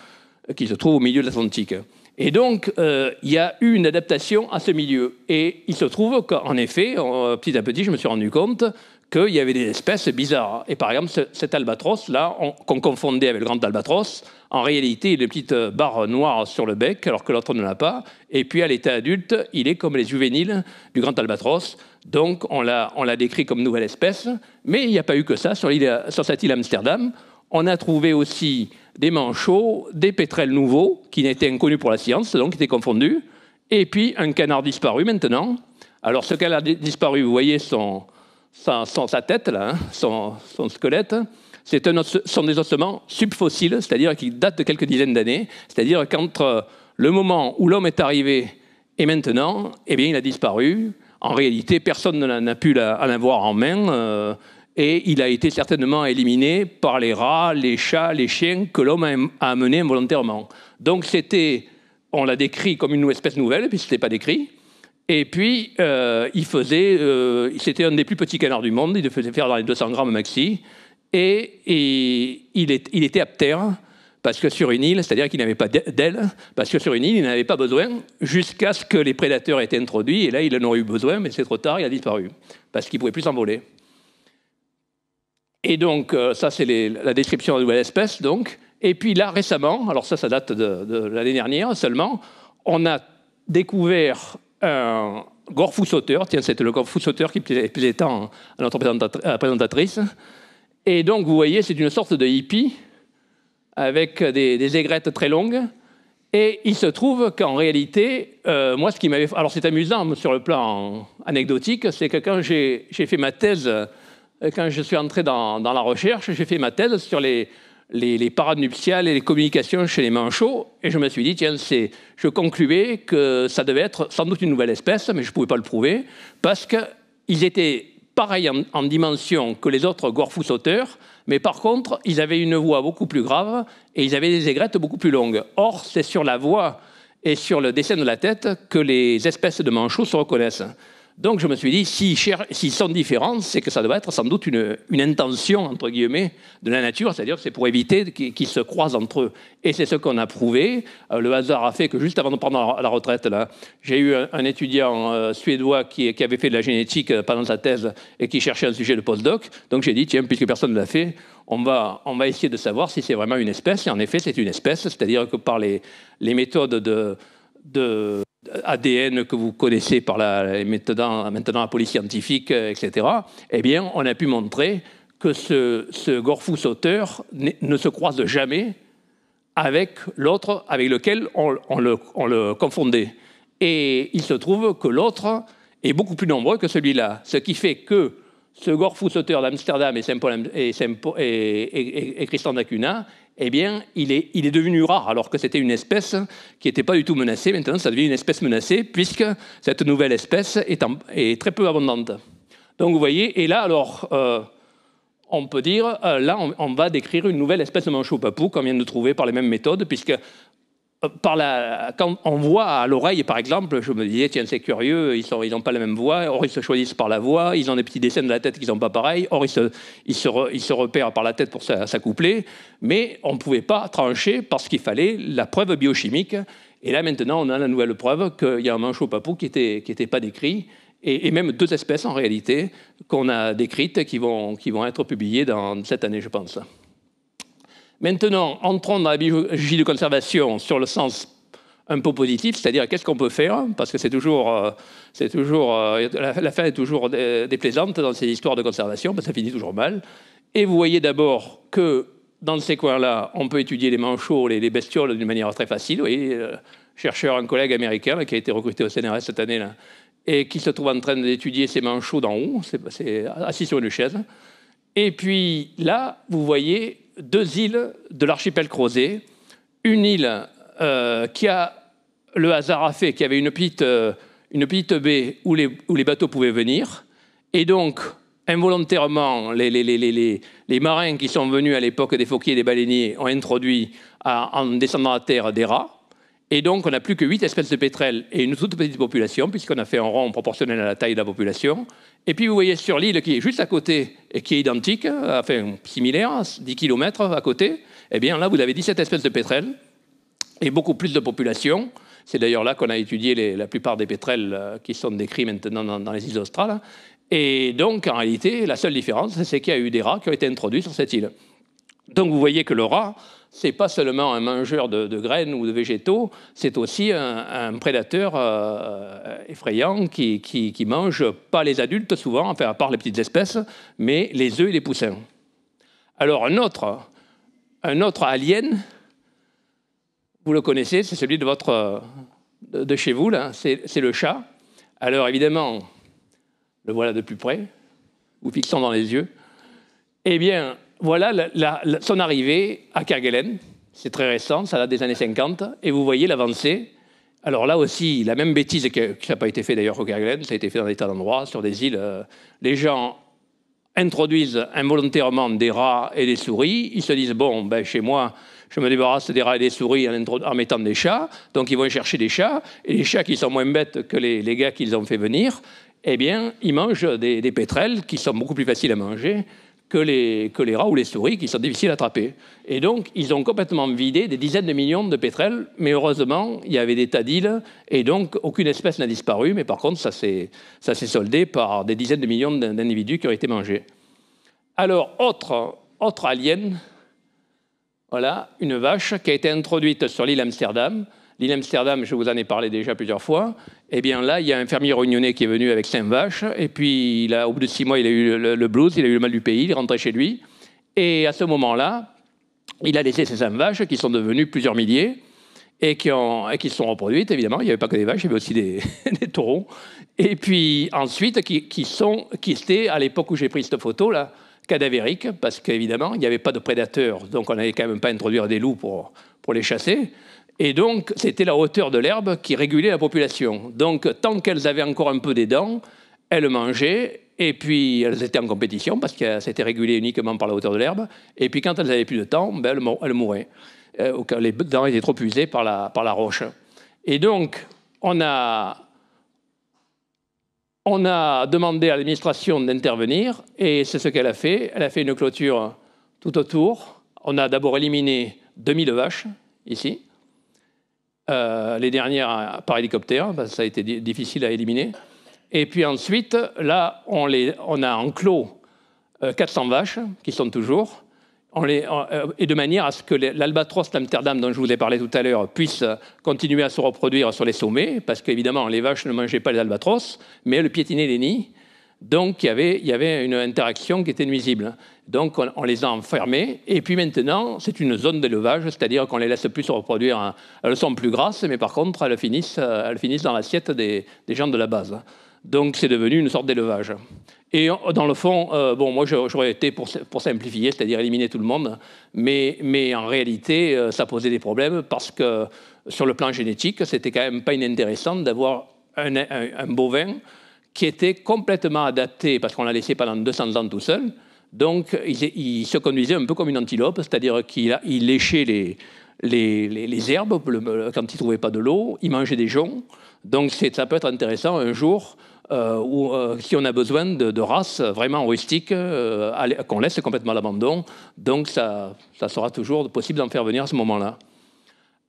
Speaker 2: qui se trouvent au milieu de l'Atlantique. Et donc, il y a eu une adaptation à ce milieu. Et il se trouve qu'en effet, petit à petit, je me suis rendu compte qu'il y avait des espèces bizarres. Et par exemple, cet albatros-là, qu'on confondait avec le grand albatros, en réalité, il a des petites barres noires sur le bec, alors que l'autre ne l'a pas. Et puis, à l'état adulte, il est comme les juvéniles du grand albatros. Donc, on l'a décrit comme nouvelle espèce. Mais il n'y a pas eu que ça sur cette île Amsterdam. On a trouvé aussi des manchots, des pétrels nouveaux, qui n'étaient inconnus pour la science, donc qui étaient confondus, et puis un canard disparu maintenant. Alors ce canard disparu, vous voyez sa tête, là, hein, son squelette, sont des ossements subfossiles, c'est-à-dire qui datent de quelques dizaines d'années, c'est-à-dire qu'entre le moment où l'homme est arrivé et maintenant, eh bien, il a disparu. En réalité, personne n'a pu en avoir en main, et il a été certainement éliminé par les rats, les chats, les chiens que l'homme a amenés involontairement. Donc on l'a décrit comme une espèce nouvelle, puis ce n'était pas décrit. Et puis, c'était un des plus petits canards du monde, il faisait faire dans les 200 grammes maxi, et il était aptère, parce que sur une île, c'est-à-dire qu'il n'avait pas d'ailes, parce que sur une île, il n'avait pas besoin, jusqu'à ce que les prédateurs aient été introduits, et là, il en aurait eu besoin, mais c'est trop tard, il a disparu, parce qu'il ne pouvait plus s'envoler. Et donc, ça, c'est la description de la nouvelle espèce, donc. Et puis là, récemment, alors ça date de l'année dernière seulement, on a découvert un gorfou sauteur. Tiens, c'était le gorfou sauteur qui plaisait tant à notre présentatrice. Et donc, vous voyez, c'est une sorte de hippie avec des aigrettes très longues. Et il se trouve qu'en réalité, moi, ce qui m'avait... Alors, c'est amusant sur le plan anecdotique, c'est que quand j'ai fait ma thèse... Quand je suis entré dans la recherche, j'ai fait ma thèse sur les parades nuptiales et les communications chez les manchots. Et je me suis dit, tiens, je concluais que ça devait être sans doute une nouvelle espèce, mais je ne pouvais pas le prouver, parce qu'ils étaient pareils en dimension que les autres gorfous sauteurs, mais par contre, ils avaient une voix beaucoup plus grave et ils avaient des aigrettes beaucoup plus longues. Or, c'est sur la voix et sur le dessin de la tête que les espèces de manchots se reconnaissent. Donc je me suis dit, s'ils sont différents, c'est que ça doit être sans doute une intention, entre guillemets, de la nature, c'est-à-dire que c'est pour éviter qu'ils se croisent entre eux. Et c'est ce qu'on a prouvé. Le hasard a fait que juste avant de prendre la retraite, là, j'ai eu un étudiant suédois qui avait fait de la génétique pendant sa thèse et qui cherchait un sujet de postdoc. Donc j'ai dit, tiens, puisque personne ne l'a fait, on va essayer de savoir si c'est vraiment une espèce. Et en effet, c'est une espèce, c'est-à-dire que par les méthodes de ADN que vous connaissez par maintenant la police scientifique, etc., eh bien, on a pu montrer que ce gorfou sauteur ne se croise jamais avec l'autre avec lequel on le confondait. Et il se trouve que l'autre est beaucoup plus nombreux que celui-là, ce qui fait que ce gorfou sauteur d'Amsterdam et Tristan da Cunha, eh bien, il est devenu rare, alors que c'était une espèce qui n'était pas du tout menacée. Maintenant, ça devient une espèce menacée, puisque cette nouvelle espèce est très peu abondante. Donc, vous voyez, et là, alors, on peut dire, là, on va décrire une nouvelle espèce de manchot-papou qu'on vient de trouver par les mêmes méthodes, puisque quand on voit à l'oreille, par exemple, je me disais, tiens, c'est curieux, ils n'ont pas la même voix, or ils se choisissent par la voix, ils ont des petits dessins de la tête qui ne sont pas pareils, or ils se repèrent par la tête pour s'accoupler, mais on ne pouvait pas trancher parce qu'il fallait la preuve biochimique. Et là, maintenant, on a la nouvelle preuve qu'il y a un manchot-papou qui n'était pas décrit, et même deux espèces, en réalité, qu'on a décrites, qui vont être publiées dans cette année, je pense. Maintenant, entrons dans la biologie de conservation sur le sens un peu positif, c'est-à-dire qu'est-ce qu'on peut faire, parce que la fin est toujours déplaisante dans ces histoires de conservation, parce que ça finit toujours mal. Et vous voyez d'abord que dans ces coins-là, on peut étudier les manchots, les bestioles d'une manière très facile. Vous voyez, un collègue américain là, qui a été recruté au CNRS cette année, là, et qui se trouve en train d'étudier ces manchots d'en haut, c'est assis sur une chaise. Et puis là, vous voyez deux îles de l'archipel Crozet. Une île qui a, le hasard a fait, qui avait une petite baie où les bateaux pouvaient venir. Et donc, involontairement, les marins qui sont venus à l'époque des phoquiers et des baleiniers ont introduit, en descendant à terre, des rats. Et donc, on n'a plus que 8 espèces de pétrels et une toute petite population, puisqu'on a fait un rond proportionnel à la taille de la population. Et puis, vous voyez sur l'île qui est juste à côté et qui est identique, enfin similaire, 10 km à côté, eh bien là, vous avez 17 espèces de pétrels et beaucoup plus de population. C'est d'ailleurs là qu'on a étudié la plupart des pétrels qui sont décrits maintenant dans les îles australes. Et donc, en réalité, la seule différence, c'est qu'il y a eu des rats qui ont été introduits sur cette île. Donc, vous voyez que le rat, ce n'est pas seulement un mangeur de graines ou de végétaux, c'est aussi un prédateur effrayant qui mange pas les adultes souvent, enfin à part les petites espèces, mais les œufs et les poussins. Alors un autre alien, vous le connaissez, c'est celui de chez vous, là, c'est le chat. Alors évidemment, le voilà de plus près, vous fixant dans les yeux. Eh bien, voilà son arrivée à Kerguelen. C'est très récent, ça date des années 50. Et vous voyez l'avancée. Alors là aussi, la même bêtise qui n'a pas été fait d'ailleurs au Kerguelen, ça a été fait dans des tas d'endroits, sur des îles. Les gens introduisent involontairement des rats et des souris. Ils se disent, bon, ben, chez moi, je me débarrasse des rats et des souris en mettant des chats. Donc ils vont chercher des chats. Et les chats qui sont moins bêtes que les gars qu'ils ont fait venir, eh bien, ils mangent des pétrels qui sont beaucoup plus faciles à manger que les rats ou les souris qui sont difficiles à attraper. Et donc, ils ont complètement vidé des dizaines de millions de pétrels, mais heureusement, il y avait des tas d'îles, et donc aucune espèce n'a disparu, mais par contre, ça s'est soldé par des dizaines de millions d'individus qui ont été mangés. Alors, autre alien, voilà, une vache qui a été introduite sur l'île Amsterdam. L'île Amsterdam, je vous en ai parlé déjà plusieurs fois. Eh bien là, il y a un fermier réunionnais qui est venu avec 5 vaches. Et puis, au bout de 6 mois, il a eu le blues, il a eu le mal du pays, il est rentré chez lui. Et à ce moment-là, il a laissé ces 5 vaches qui sont devenues plusieurs milliers et qui se sont reproduites, évidemment. Il n'y avait pas que des vaches, il y avait aussi des taureaux. Et puis ensuite, qui étaient, à l'époque où j'ai pris cette photo-là, cadavériques, parce qu'évidemment, il n'y avait pas de prédateurs. Donc, on n'allait quand même pas introduire des loups pour les chasser. Et donc, c'était la hauteur de l'herbe qui régulait la population. Donc, tant qu'elles avaient encore un peu des dents, elles mangeaient, et puis elles étaient en compétition, parce que c'était régulé uniquement par la hauteur de l'herbe. Et puis, quand elles n'avaient plus de temps, ben, elles mouraient. Les dents étaient trop usées par la roche. Et donc, on a demandé à l'administration d'intervenir, et c'est ce qu'elle a fait. Elle a fait une clôture tout autour. On a d'abord éliminé 2000 vaches, ici. Les dernières par hélicoptère, parce que ça a été difficile à éliminer. Et puis ensuite, là, on a enclos 400 vaches, qui sont toujours, et de manière à ce que l'albatros d'Amsterdam, dont je vous ai parlé tout à l'heure, puisse continuer à se reproduire sur les sommets, parce qu'évidemment, les vaches ne mangeaient pas les albatros, mais elles piétinaient les nids. Donc, il y avait une interaction qui était nuisible. Donc, on les a enfermées. Et puis maintenant, c'est une zone d'élevage, c'est-à-dire qu'on ne les laisse plus se reproduire. Elles sont plus grasses, mais par contre, elles finissent dans l'assiette des gens de la base. Donc, c'est devenu une sorte d'élevage. Et dans le fond, moi, j'aurais été pour simplifier, c'est-à-dire éliminer tout le monde. Mais en réalité, ça posait des problèmes parce que, sur le plan génétique, c'était quand même pas inintéressant d'avoir un bovin qui était complètement adapté, parce qu'on l'a laissé pendant 200 ans tout seul. Donc, il se conduisait un peu comme une antilope, c'est-à-dire qu'il léchait les herbes quand il ne trouvait pas de l'eau, il mangeait des joncs. Donc, ça peut être intéressant un jour, si on a besoin de races vraiment rustiques, qu'on laisse complètement à l'abandon. Donc, ça sera toujours possible d'en faire venir à ce moment-là.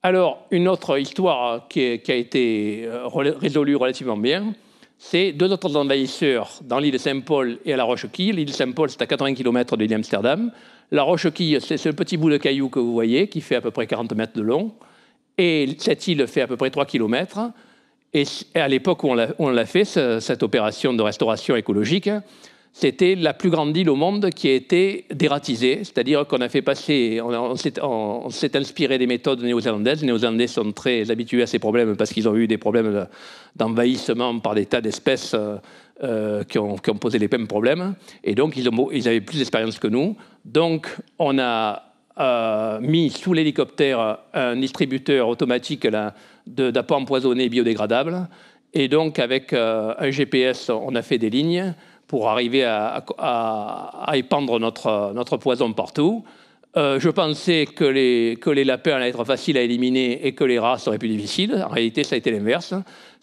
Speaker 2: Alors, une autre histoire qui a été résolue relativement bien, c'est deux autres envahisseurs dans l'île de Saint-Paul et à la Roche-Quille. L'île de Saint-Paul, c'est à 80 km de l'île d'Amsterdam. La Roche-Quille, c'est ce petit bout de caillou que vous voyez, qui fait à peu près 40 mètres de long. Et cette île fait à peu près 3 km. Et à l'époque où on l'a fait, cette opération de restauration écologique, c'était la plus grande île au monde qui a été dératisée, c'est-à-dire qu'on a fait passer, on s'est inspiré des méthodes néo-zélandaises. Les Néo-Zélandais sont très habitués à ces problèmes parce qu'ils ont eu des problèmes d'envahissement par des tas d'espèces qui ont posé les mêmes problèmes. Et donc, ils avaient plus d'expérience que nous. Donc, on a mis sous l'hélicoptère un distributeur automatique d'appât empoisonné biodégradable. Et donc, avec un GPS, on a fait des lignes pour arriver à épandre notre poison partout. Je pensais que les lapins allaient être faciles à éliminer et que les rats seraient plus difficiles. En réalité, ça a été l'inverse.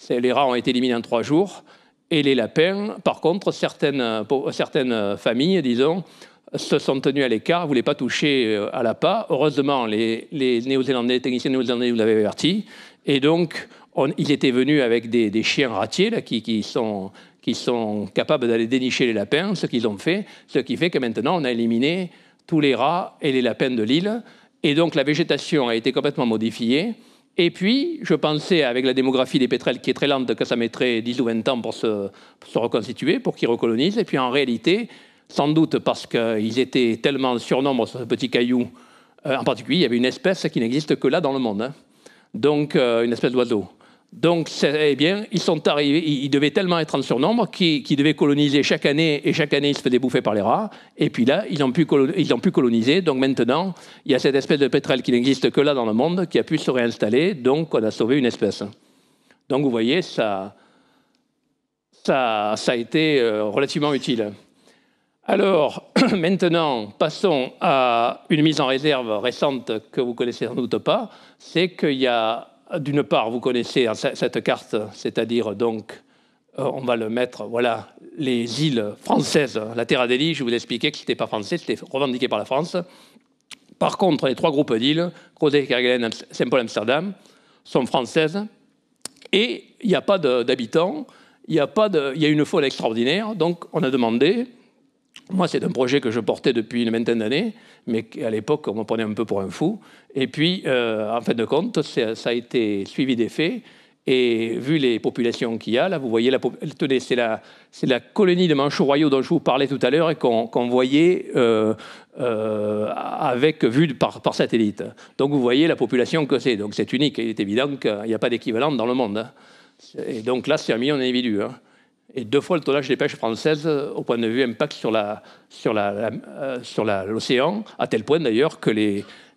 Speaker 2: Les rats ont été éliminés en 3 jours. Et les lapins, par contre, certaines familles, disons, se sont tenues à l'écart, ne voulaient pas toucher à l'appât. Heureusement, les techniciens néo-zélandais nous l'avaient averti. Et donc, ils étaient venus avec des chiens ratiers là, qui sont capables d'aller dénicher les lapins, ce qu'ils ont fait, ce qui fait que maintenant, on a éliminé tous les rats et les lapins de l'île. Et donc, la végétation a été complètement modifiée. Et puis, je pensais, avec la démographie des pétrels qui est très lente, que ça mettrait 10 ou 20 ans pour se reconstituer, pour qu'ils recolonisent. Et puis, en réalité, sans doute parce qu'ils étaient tellement en surnombre sur ce petit caillou, en particulier, il y avait une espèce qui n'existe que là dans le monde. Hein. Donc, une espèce d'oiseau. Donc, eh bien, ils sont arrivés, ils devaient tellement être en surnombre qu'ils devaient coloniser chaque année, et chaque année, ils se faisaient bouffer par les rats. Et puis là, ils ont pu coloniser. Donc maintenant, il y a cette espèce de pétrel qui n'existe que là dans le monde, qui a pu se réinstaller. Donc, on a sauvé une espèce. Donc, vous voyez, ça a été relativement utile. Alors, maintenant, passons à une mise en réserve récente que vous connaissez sans doute pas. C'est qu'il y a, d'une part, vous connaissez cette carte, c'est-à-dire donc, on va le mettre, voilà, les îles françaises. La Terre Adélie, je vous expliquais que ce n'était pas français, c'était revendiqué par la France. Par contre, les 3 groupes d'îles, Crozet, Kerguelen, Saint-Paul, Amsterdam, sont françaises. Et il n'y a pas d'habitants, il y a une faune extraordinaire. Donc, on a demandé. Moi, c'est un projet que je portais depuis une vingtaine d'années, mais à l'époque, on me prenait un peu pour un fou. Et puis, en fin de compte, ça a été suivi des faits. Et vu les populations qu'il y a, là, vous voyez, tenez, c'est la colonie de manchots royaux dont je vous parlais tout à l'heure et qu'on voyait vue par satellite. Donc, vous voyez la population que c'est. Donc, c'est unique. Il est évident qu'il n'y a pas d'équivalent dans le monde. Hein. Et donc là, c'est 1 million d'individus. Hein. Et 2 fois le tonnage des pêches françaises au point de vue impact sur l'océan, à tel point d'ailleurs que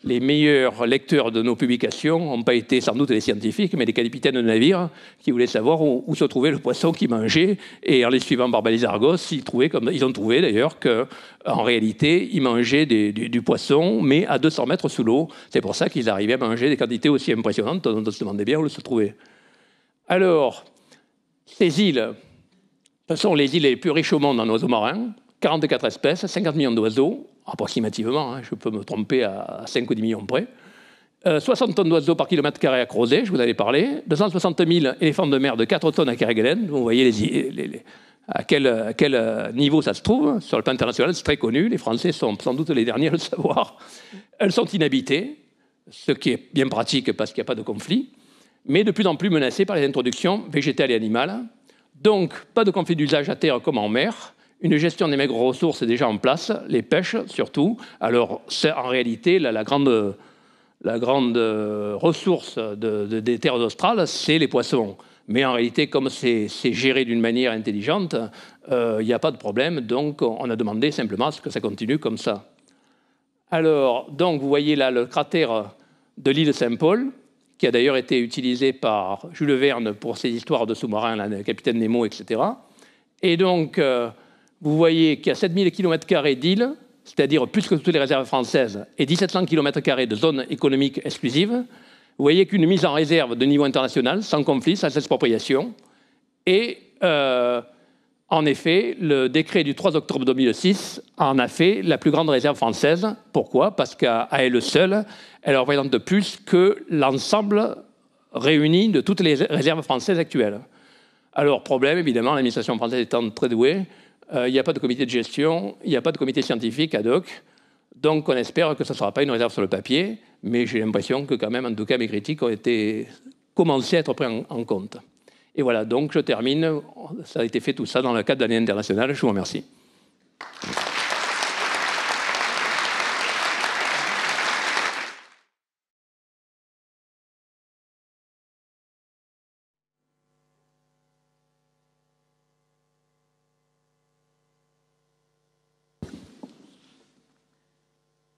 Speaker 2: les meilleurs lecteurs de nos publications n'ont pas été sans doute les scientifiques, mais les capitaines de navires qui voulaient savoir où se trouvait le poisson qu'ils mangeaient. Et en les suivant par balises Argos, ils ont trouvé d'ailleurs qu'en réalité, ils mangeaient du poisson, mais à 200 mètres sous l'eau. C'est pour ça qu'ils arrivaient à manger des quantités aussi impressionnantes dont on se demandait bien où elles se trouvaient. Alors, ces îles, ce sont les îles les plus riches au monde en oiseaux marins, 44 espèces, 50 millions d'oiseaux, approximativement, hein, je peux me tromper à 5 ou 10 millions près. 60 tonnes d'oiseaux par kilomètre carré à creuser, je vous en avais parlé. 260 000 éléphants de mer de 4 tonnes à Kerguelen. Vous voyez à quel niveau ça se trouve. Sur le plan international, c'est très connu. Les Français sont sans doute les derniers à le savoir. Elles sont inhabitées, ce qui est bien pratique parce qu'il n'y a pas de conflit, mais de plus en plus menacées par les introductions végétales et animales. Donc, pas de conflit d'usage à terre comme en mer. Une gestion des maigres ressources est déjà en place, les pêches surtout. Alors, c'est en réalité la grande ressource des terres australes, c'est les poissons. Mais en réalité, comme c'est géré d'une manière intelligente, il n'y a pas de problème. Donc, on a demandé simplement à ce que ça continue comme ça. Alors, donc, vous voyez là le cratère de l'île Saint-Paul, qui a d'ailleurs été utilisé par Jules Verne pour ses histoires de sous-marins, le capitaine Nemo, etc. Et donc, vous voyez qu'il y a 7000 km² d'îles, c'est-à-dire plus que toutes les réserves françaises, et 1700 km² de zones économiques exclusives. Vous voyez qu'une mise en réserve de niveau international, sans conflit, sans expropriation. Et en effet, le décret du 3 octobre 2006 en a fait la plus grande réserve française. Pourquoi? Parce qu'à elle seule, elle représente plus que l'ensemble réuni de toutes les réserves françaises actuelles. Alors, problème, évidemment, l'administration française étant très douée, il n'y a pas de comité de gestion, il n'y a pas de comité scientifique ad hoc. Donc, on espère que ce ne sera pas une réserve sur le papier, mais j'ai l'impression que quand même, en tout cas, mes critiques ont commencé à être pris en compte. Et voilà, donc je termine. Ça a été fait tout ça dans le cadre de l'année internationale. Je vous remercie.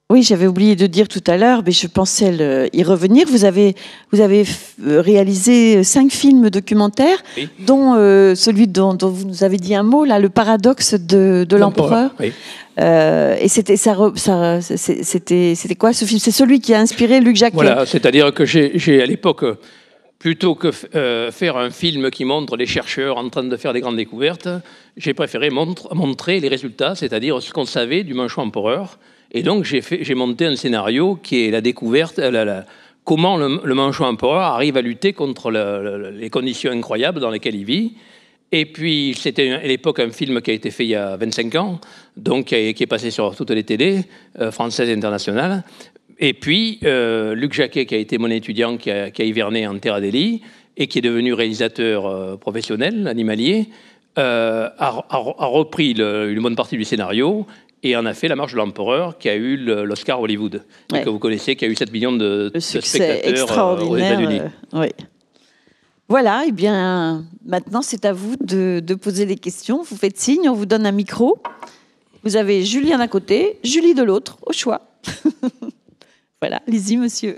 Speaker 1: Oui, j'avais oublié de dire tout à l'heure, mais je pensais y revenir. Vous avez réalisé 5 films documentaires, oui, dont celui dont vous nous avez dit un mot, là, Le paradoxe de l'empereur. Oui. Et c'était quoi ce film? C'est celui qui a inspiré Luc Jacquet.
Speaker 2: Voilà, c'est-à-dire que j'ai à l'époque, plutôt que faire un film qui montre les chercheurs en train de faire des grandes découvertes, j'ai préféré montrer les résultats, c'est-à-dire ce qu'on savait du manchot empereur. Et donc, j'ai monté un scénario qui est la découverte, comment le manchot empereur arrive à lutter contre les conditions incroyables dans lesquelles il vit. Et puis, c'était à l'époque un film qui a été fait il y a 25 ans, donc qui est passé sur toutes les télés, françaises et internationales. Et puis, Luc Jacquet, qui a été mon étudiant, qui a hiverné en Terre Adélie, et qui est devenu réalisateur professionnel, animalier, a repris une bonne partie du scénario, et en a fait La Marche de l'Empereur, qui a eu l'Oscar Hollywood, ouais, que vous connaissez, qui a eu 7 millions de spectateurs aux États-Unis.
Speaker 1: Oui. Voilà, et bien maintenant c'est à vous de poser des questions. Vous faites signe, on vous donne un micro. Vous avez Julien d'un côté, Julie de l'autre, au choix. Voilà, allez-y monsieur.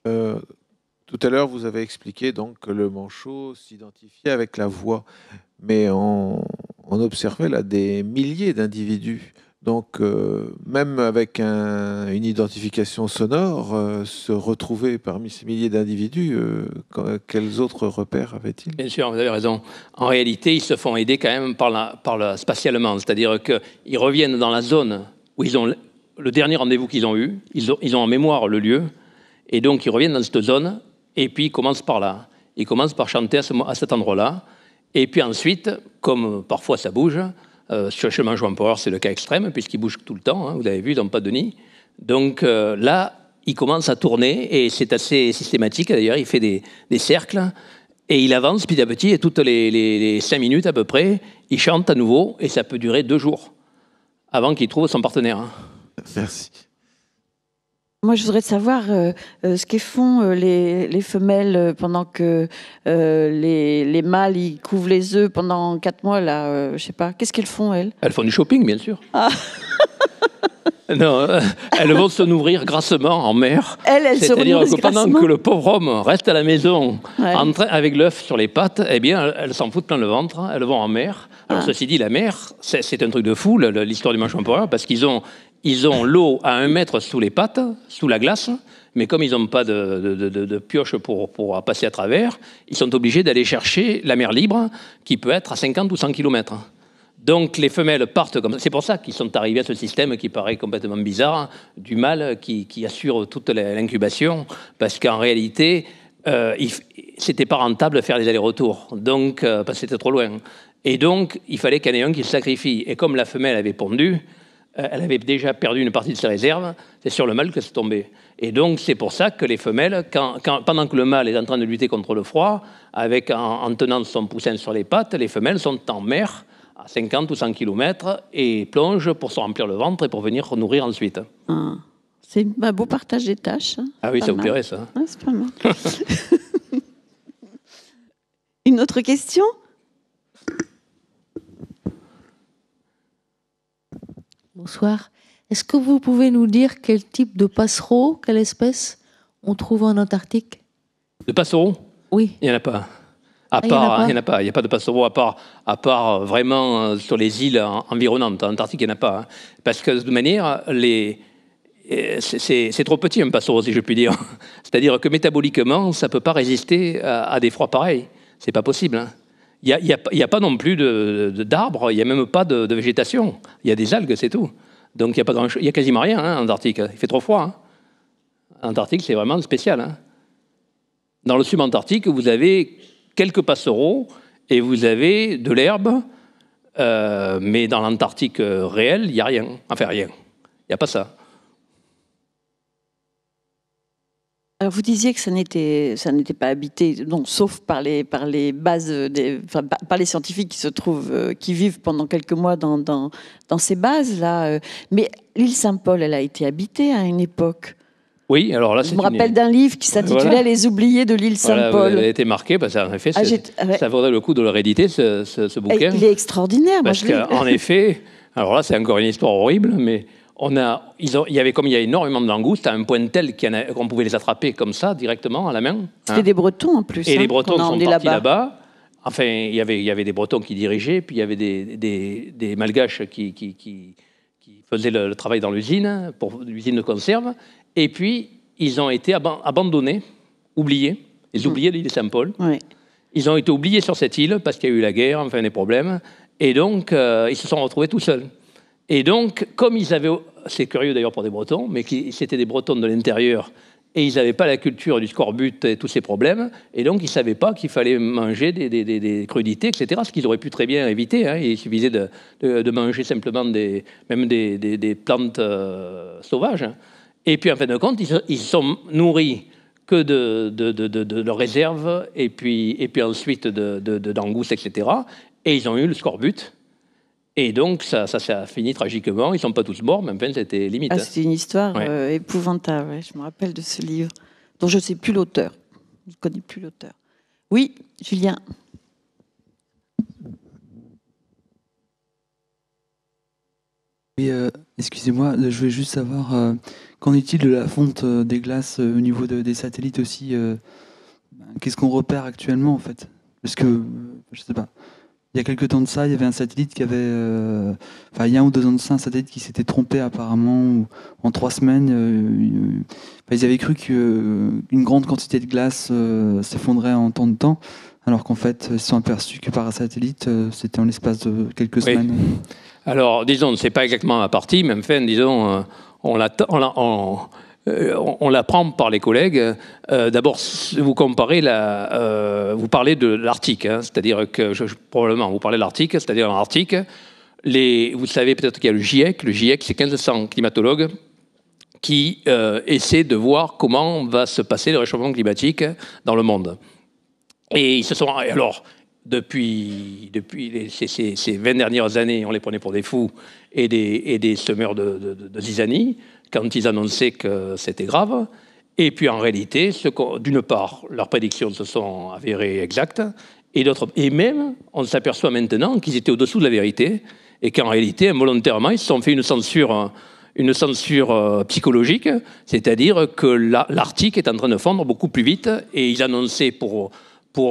Speaker 3: Tout à l'heure, vous avez expliqué donc que le manchot s'identifiait avec la voix, mais on observait là des milliers d'individus. Donc, même avec une identification sonore, se retrouver parmi ces milliers d'individus, quels autres repères avait-il?
Speaker 2: Bien sûr, vous avez raison. En réalité, ils se font aider quand même spatialement. C'est-à-dire qu'ils reviennent dans la zone où ils ont le dernier rendez-vous qu'ils ont eu. Ils ont en mémoire le lieu. Et donc, ils reviennent dans cette zone. Et puis, ils commencent par là. Ils commencent par chanter à cet endroit-là. Et puis ensuite, comme parfois ça bouge, sur le manchot empereur, c'est le cas extrême, puisqu'il bouge tout le temps, hein, vous avez vu, ils n'ont pas de nid. Donc là, il commence à tourner, et c'est assez systématique, d'ailleurs, il fait des cercles, et il avance petit à petit, et toutes les 5 minutes à peu près, il chante à nouveau, et ça peut durer 2 jours, avant qu'il trouve son partenaire. Hein.
Speaker 3: Merci.
Speaker 1: Moi, je voudrais savoir ce qu'elles font les femelles pendant que les mâles ils couvent les œufs pendant 4 mois. Là, je sais pas. Qu'est-ce qu'elles font, elles?
Speaker 2: Elles font du shopping, bien sûr. Ah. Non, elles vont se nourrir grassement en mer.
Speaker 1: Elles se
Speaker 2: C'est-à-dire
Speaker 1: nourrissent
Speaker 2: que pendant
Speaker 1: grassement.
Speaker 2: que le pauvre homme reste à la maison
Speaker 1: Ouais.
Speaker 2: avec l'œuf sur les pattes, eh bien, elles s'en foutent plein le ventre, elles vont en mer. Alors,
Speaker 1: Ah.
Speaker 2: ceci dit, la mer, c'est un truc de fou, l'histoire du manchot empereur, parce qu'ils ont l'eau à 1 mètre sous les pattes, sous la glace, mais comme ils n'ont pas de pioche pour passer à travers, ils sont obligés d'aller chercher la mer libre, qui peut être à 50 ou 100 km. Donc les femelles partent comme ça. C'est pour ça qu'ils sont arrivés à ce système qui paraît complètement bizarre, du mâle qui assure toute l'incubation, parce qu'en réalité, c'était pas rentable de faire les allers-retours, donc parce que c'était trop loin. Et donc, il fallait qu'il y en ait un qui se sacrifie. Et comme la femelle avait pondu, elle avait déjà perdu une partie de ses réserves, c'est sur le mâle que c'est tombé. Et donc, c'est pour ça que les femelles, pendant que le mâle est en train de lutter contre le froid, en tenant son poussin sur les pattes, les femelles sont en mer, à 50 ou 100 km, et plongent pour se remplir le ventre et pour venir nourrir ensuite.
Speaker 1: Ah. C'est un beau partage des tâches. Hein.
Speaker 2: Ah oui,
Speaker 1: Pas
Speaker 2: ça vous
Speaker 1: mal.
Speaker 2: plairait, ça.
Speaker 1: Ouais, c'est pas mal. Une autre question?
Speaker 4: Bonsoir. Est-ce que vous pouvez nous dire quel type de passereau, quelle espèce on trouve en Antarctique?
Speaker 2: De passereaux,
Speaker 4: Oui.
Speaker 2: il n'y en a pas.
Speaker 4: Il n'y en a
Speaker 2: Il n'y a pas de passereaux à part vraiment sur les îles environnantes. En Antarctique, il n'y en a pas. Hein. Parce que de toute manière, c'est trop petit un passereau, si je puis dire. C'est-à-dire que métaboliquement, ça ne peut pas résister à des froids pareils. Ce n'est pas possible. Hein. Il n'y a pas non plus d'arbres, il n'y a même pas de végétation. Il y a des algues, c'est tout. Donc il n'y a quasiment rien hein, en Antarctique. Il fait trop froid. Hein. En Antarctique, c'est vraiment spécial. Hein. Dans le subantarctique, vous avez quelques passereaux et vous avez de l'herbe, mais dans l'Antarctique réel, il n'y a rien. Enfin, rien. Il n'y a pas ça.
Speaker 1: Alors vous disiez que ça n'était pas habité, non, sauf par les bases, par les scientifiques qui vivent pendant quelques mois dans ces bases-là. Mais l'île Saint-Paul, elle a été habitée à une époque.
Speaker 2: Oui, alors là,
Speaker 1: Je me rappelle d'un livre qui s'intitulait
Speaker 2: Voilà.
Speaker 1: Les oubliés de l'île Saint-Paul.
Speaker 2: Voilà, elle a été marquée, parce qu'en effet, ça vaudrait le coup de le rééditer, ce bouquin.
Speaker 1: Il est extraordinaire.
Speaker 2: Parce qu'en effet, alors là, c'est encore une histoire horrible, mais il y a énormément de langoustes à un point tel qu'on pouvait les attraper comme ça, directement, à la main.
Speaker 1: C'était des Bretons en plus.
Speaker 2: Et les Bretons sont partis
Speaker 1: là-bas.
Speaker 2: là-bas. Enfin, il y avait des Bretons qui dirigeaient, puis il y avait des Malgaches qui faisaient le travail dans l'usine, pour l'usine de conserve. Et puis, ils ont été abandonnés, oubliés, les oubliés de l'île Saint-Paul.
Speaker 1: Oui.
Speaker 2: Ils ont été oubliés sur cette île parce qu'il y a eu la guerre, enfin des problèmes. Et donc, ils se sont retrouvés tout seuls. Et donc, comme ils avaient... C'est curieux d'ailleurs pour des Bretons, mais c'était des Bretons de l'intérieur et ils n'avaient pas la culture du scorbut et tous ces problèmes. Et donc, ils ne savaient pas qu'il fallait manger des crudités, etc., ce qu'ils auraient pu très bien éviter. Hein. Il suffisait de manger simplement même des plantes sauvages. Hein. Et puis, en fin de compte, ils sont nourris que de leurs réserves et puis ensuite de langoustes, etc. Et ils ont eu le scorbut. Et donc, ça a fini tragiquement. Ils ne sont pas tous morts, mais enfin, c'était limite.
Speaker 1: Ah, c'était une histoire épouvantable. Ouais. Je me rappelle de ce livre, dont je ne sais plus l'auteur. Je ne connais plus l'auteur. Oui, Julien.
Speaker 5: Oui, excusez-moi, je voulais juste savoir, qu'en est-il de la fonte des glaces au niveau des satellites aussi qu'est-ce qu'on repère actuellement, en fait? Parce que, je ne sais pas. Il y a quelques temps de ça, il y avait un satellite qui avait... il y a 1 ou 2 ans de ça, un satellite qui s'était trompé apparemment. Où, en 3 semaines, ils avaient cru qu'une grande quantité de glace s'effondrait en tant de temps, alors qu'en fait, ils se sont aperçus que par un satellite, c'était en l'espace de quelques semaines.
Speaker 2: Alors, disons, ce n'est pas exactement ma partie, mais enfin, disons, on l'apprend par les collègues. D'abord, vous comparez vous parlez de l'Arctique, hein, c'est-à-dire que probablement vous parlez de l'Arctique, c'est-à-dire en Arctique, vous savez peut-être qu'il y a le GIEC. Le GIEC, c'est 1500 climatologues qui essaient de voir comment va se passer le réchauffement climatique dans le monde. Et ils se sont alors depuis ces 20 dernières années, on les prenait pour des fous et des semeurs de zizanie quand ils annonçaient que c'était grave. Et puis en réalité, d'une part, leurs prédictions se sont avérées exactes, et même, on s'aperçoit maintenant qu'ils étaient au-dessous de la vérité, et qu'en réalité, involontairement, ils se sont fait une censure une censure psychologique, c'est-à-dire que l'Arctique est en train de fondre beaucoup plus vite, et ils annonçaient pour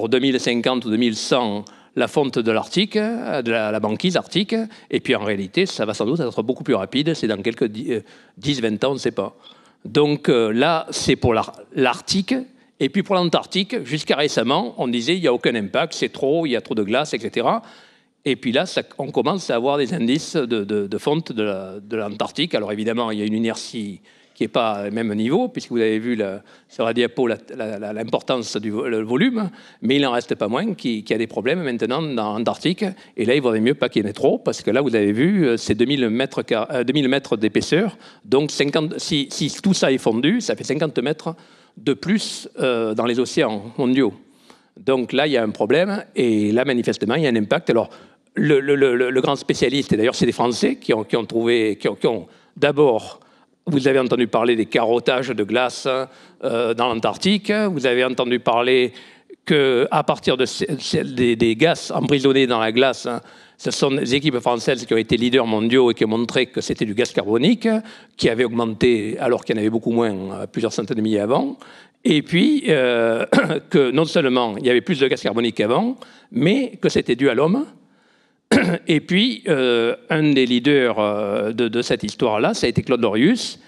Speaker 2: 2050 ou 2100 la fonte de l'Arctique, de la banquise arctique, et puis en réalité, ça va sans doute être beaucoup plus rapide, c'est dans quelques 10-20 ans, on ne sait pas. Donc là, c'est pour l'Arctique. Et puis pour l'Antarctique, jusqu'à récemment, on disait il n'y a aucun impact, c'est trop, il y a trop de glace, etc. Et puis là, on commence à avoir des indices de fonte de l'Antarctique. Alors évidemment, il y a une inertie qui n'est pas au même niveau, puisque vous avez vu sur la diapo l'importance du volume, mais il n'en reste pas moins qu'il y a des problèmes maintenant dans l'Antarctique. Et là, il vaudrait mieux pas qu'il y en ait trop, parce que là, vous avez vu, c'est 2000 mètres d'épaisseur. Donc si tout ça est fondu, ça fait 50 mètres de plus dans les océans mondiaux. Donc là, il y a un problème, et là, manifestement, il y a un impact. Alors, le grand spécialiste, et d'ailleurs, c'est des Français qui ont d'abord, vous avez entendu parler des carottages de glace dans l'Antarctique, vous avez entendu parler qu'à partir des gaz emprisonnés dans la glace, ce sont des équipes françaises qui ont été leaders mondiaux et qui ont montré que c'était du gaz carbonique, qui avait augmenté alors qu'il y en avait beaucoup moins, plusieurs centaines de milliers avant. Et puis, que non seulement il y avait plus de gaz carbonique qu'avant, mais que c'était dû à l'homme. Et puis, un des leaders de cette histoire-là, ça a été Claude Lorius.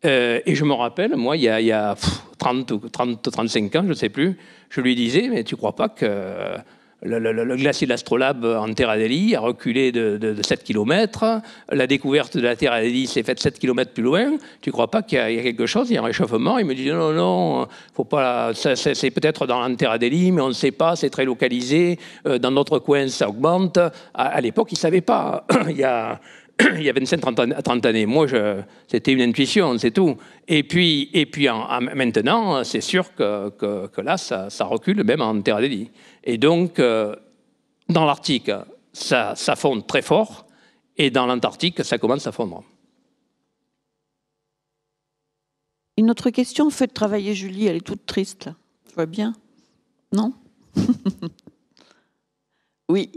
Speaker 2: Et je me rappelle, moi, il y a 35 ans, je ne sais plus, je lui disais, mais tu ne crois pas que le glacier de l'Astrolabe en Terre Adélie a reculé de 7 km, la découverte de la Terre Adélie s'est faite 7 km plus loin, tu ne crois pas qu'il y a quelque chose, il y a un réchauffement? Il me dit non, faut pas, c'est peut-être dans la Terre Adélie, mais on ne sait pas, c'est très localisé, dans notre coin ça augmente. À l'époque, il ne savait pas. Il y a 25-30 années. Moi, c'était une intuition, c'est tout. Et puis maintenant, c'est sûr que là, ça recule même en Terre Adélie. Et donc, dans l'Arctique, ça fonde très fort, et dans l'Antarctique, ça commence à fondre.
Speaker 1: Une autre question, faites travailler Julie, elle est toute triste, là. Tu vois bien? Non? Oui.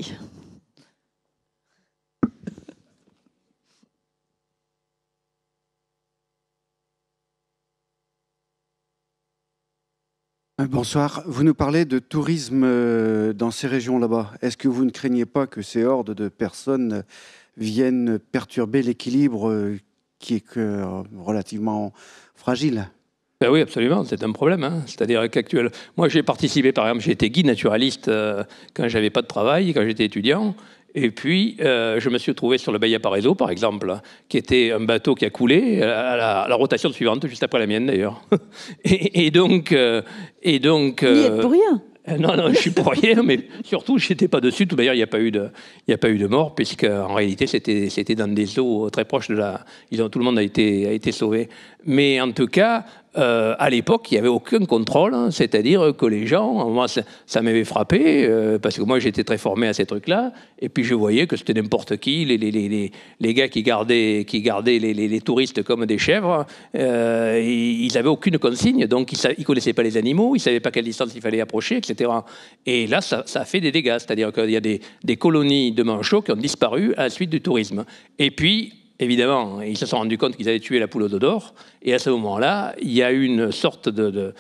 Speaker 6: Bonsoir. Vous nous parlez de tourisme dans ces régions là-bas. Est-ce que vous ne craignez pas que ces hordes de personnes viennent perturber l'équilibre qui est relativement fragile?
Speaker 2: Ben oui, absolument, c'est un problème. Hein. C'est-à-dire qu'actuellement, moi j'ai participé, par exemple, j'ai été guide naturaliste quand j'avais pas de travail, quand j'étais étudiant. Et puis, je me suis retrouvé sur le Bahia Parezo, par exemple, qui était un bateau qui a coulé à la rotation suivante, juste après la mienne d'ailleurs. Et donc,
Speaker 1: N'y êtes pour rien.
Speaker 2: Non, je suis pour rien, mais surtout, je n'étais pas dessus. Tout d'ailleurs, il n'y a pas eu de mort, puisqu'en réalité, c'était dans des eaux très proches de la. Tout le monde a été sauvé. Mais en tout cas, à l'époque, il n'y avait aucun contrôle, hein, c'est-à-dire que les gens, moi, ça m'avait frappé, parce que moi, j'étais très formé à ces trucs-là, et puis je voyais que c'était n'importe qui, les gars qui gardaient les touristes comme des chèvres, ils n'avaient aucune consigne, donc ils ne connaissaient pas les animaux, ils ne savaient pas quelle distance il fallait approcher, etc. Et là, ça a fait des dégâts, c'est-à-dire qu'il y a des colonies de manchots qui ont disparu à la suite du tourisme. Et puis, évidemment, ils se sont rendus compte qu'ils avaient tué la poule aux œufs d'or. Et à ce moment-là, il y a eu une sorte de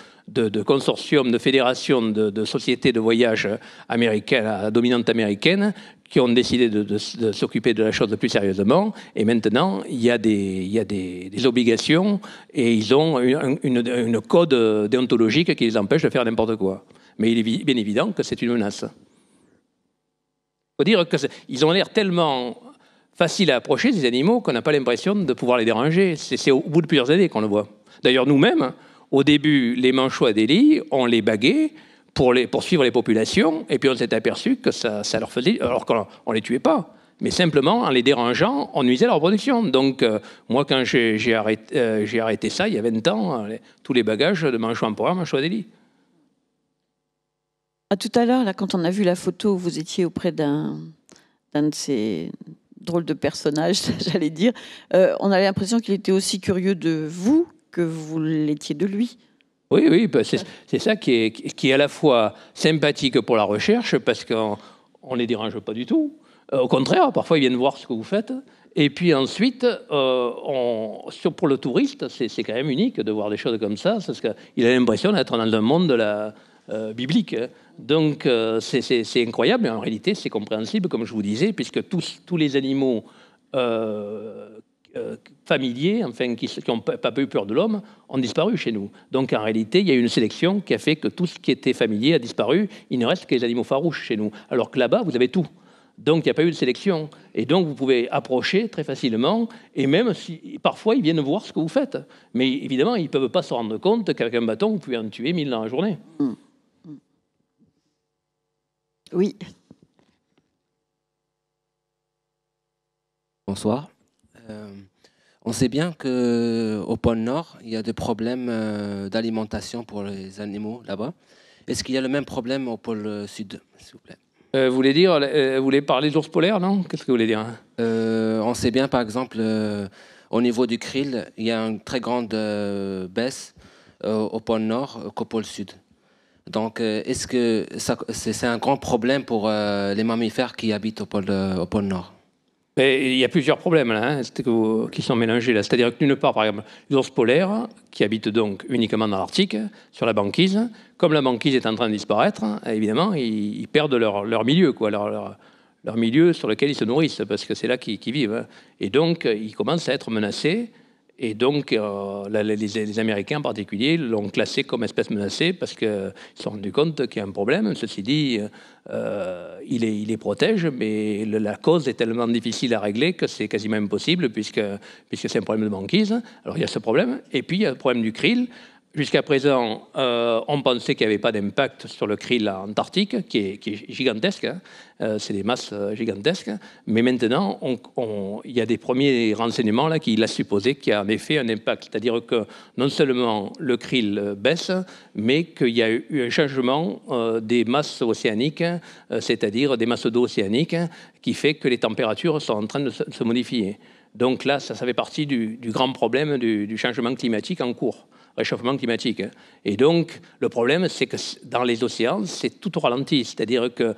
Speaker 2: consortium, de fédération de sociétés de voyage américaines, dominantes américaines, qui ont décidé de s'occuper de la chose plus sérieusement. Et maintenant, il y a des obligations et ils ont une code déontologique qui les empêche de faire n'importe quoi. Mais il est bien évident que c'est une menace. Il faut dire qu'ils ont l'air tellement facile à approcher, ces animaux, qu'on n'a pas l'impression de pouvoir les déranger. C'est au bout de plusieurs années qu'on le voit. D'ailleurs, nous-mêmes, au début, les manchots Adélie, on les baguait pour suivre les populations, et puis on s'est aperçu que ça leur faisait... Alors qu'on ne les tuait pas, mais simplement, en les dérangeant, on nuisait à leur production. Donc, moi, quand j'ai arrêté ça, il y a 20 ans, tous les bagages de manchots empereurs, manchots Adélie.
Speaker 1: Tout à l'heure, là, quand on a vu la photo, vous étiez auprès d'un de ces drôles de personnages, j'allais dire. On avait l'impression qu'il était aussi curieux de vous que vous l'étiez de lui.
Speaker 2: Oui, c'est ça qui est à la fois sympathique pour la recherche, parce qu'on ne les dérange pas du tout. Au contraire, parfois ils viennent voir ce que vous faites. Et puis ensuite, pour le touriste, c'est quand même unique de voir des choses comme ça, parce qu'il a l'impression d'être dans un monde biblique. Donc c'est incroyable, mais en réalité c'est compréhensible, comme je vous disais, puisque tous les animaux familiers, enfin qui n'ont pas eu peur de l'homme, ont disparu chez nous. Donc en réalité, il y a une sélection qui a fait que tout ce qui était familier a disparu. Il ne reste que les animaux farouches chez nous. Alors que là-bas, vous avez tout. Donc il n'y a pas eu de sélection. Et donc vous pouvez approcher très facilement, et même si parfois ils viennent voir ce que vous faites. Mais évidemment, ils ne peuvent pas se rendre compte qu'avec un bâton, vous pouvez en tuer 1000 dans la journée.
Speaker 1: Oui.
Speaker 7: Bonsoir. On sait bien qu'au pôle Nord, il y a des problèmes d'alimentation pour les animaux là-bas. Est-ce qu'il y a le même problème au pôle Sud, s'il vous plaît?
Speaker 2: Vous voulez parler des ours polaires, non? Qu'est-ce que vous voulez dire?
Speaker 7: On sait bien, par exemple, au niveau du krill, il y a une très grande baisse au pôle Nord qu'au pôle Sud. Donc, est-ce que c'est un grand problème pour les mammifères qui habitent au pôle Nord?
Speaker 2: Il y a plusieurs problèmes là, qui sont mélangés là. C'est-à-dire que d'une part, par exemple, les ours polaires, qui habitent donc uniquement dans l'Arctique, sur la banquise, comme la banquise est en train de disparaître, évidemment, ils perdent leur milieu, quoi, leur milieu sur lequel ils se nourrissent, parce que c'est là qu'ils vivent. Et donc, ils commencent à être menacés. Et donc, les Américains en particulier l'ont classé comme espèce menacée parce qu'ils se sont rendus compte qu'il y a un problème. Ceci dit, il les protège, mais la cause est tellement difficile à régler que c'est quasiment impossible puisque c'est un problème de banquise. Alors, il y a ce problème. Et puis, il y a le problème du krill. Jusqu'à présent, on pensait qu'il n'y avait pas d'impact sur le krill antarctique, qui est gigantesque. Hein. C'est des masses gigantesques. Mais maintenant, il y a des premiers renseignements là, qui laissent supposer qu'il y a en effet un impact. C'est-à-dire que non seulement le krill baisse, mais qu'il y a eu un changement des masses océaniques, c'est-à-dire des masses d'eau océaniques, qui fait que les températures sont en train de se modifier. Donc là, ça fait partie du grand problème du changement climatique en cours. Réchauffement climatique. Et donc, le problème, c'est que dans les océans, c'est tout au ralenti. C'est-à-dire que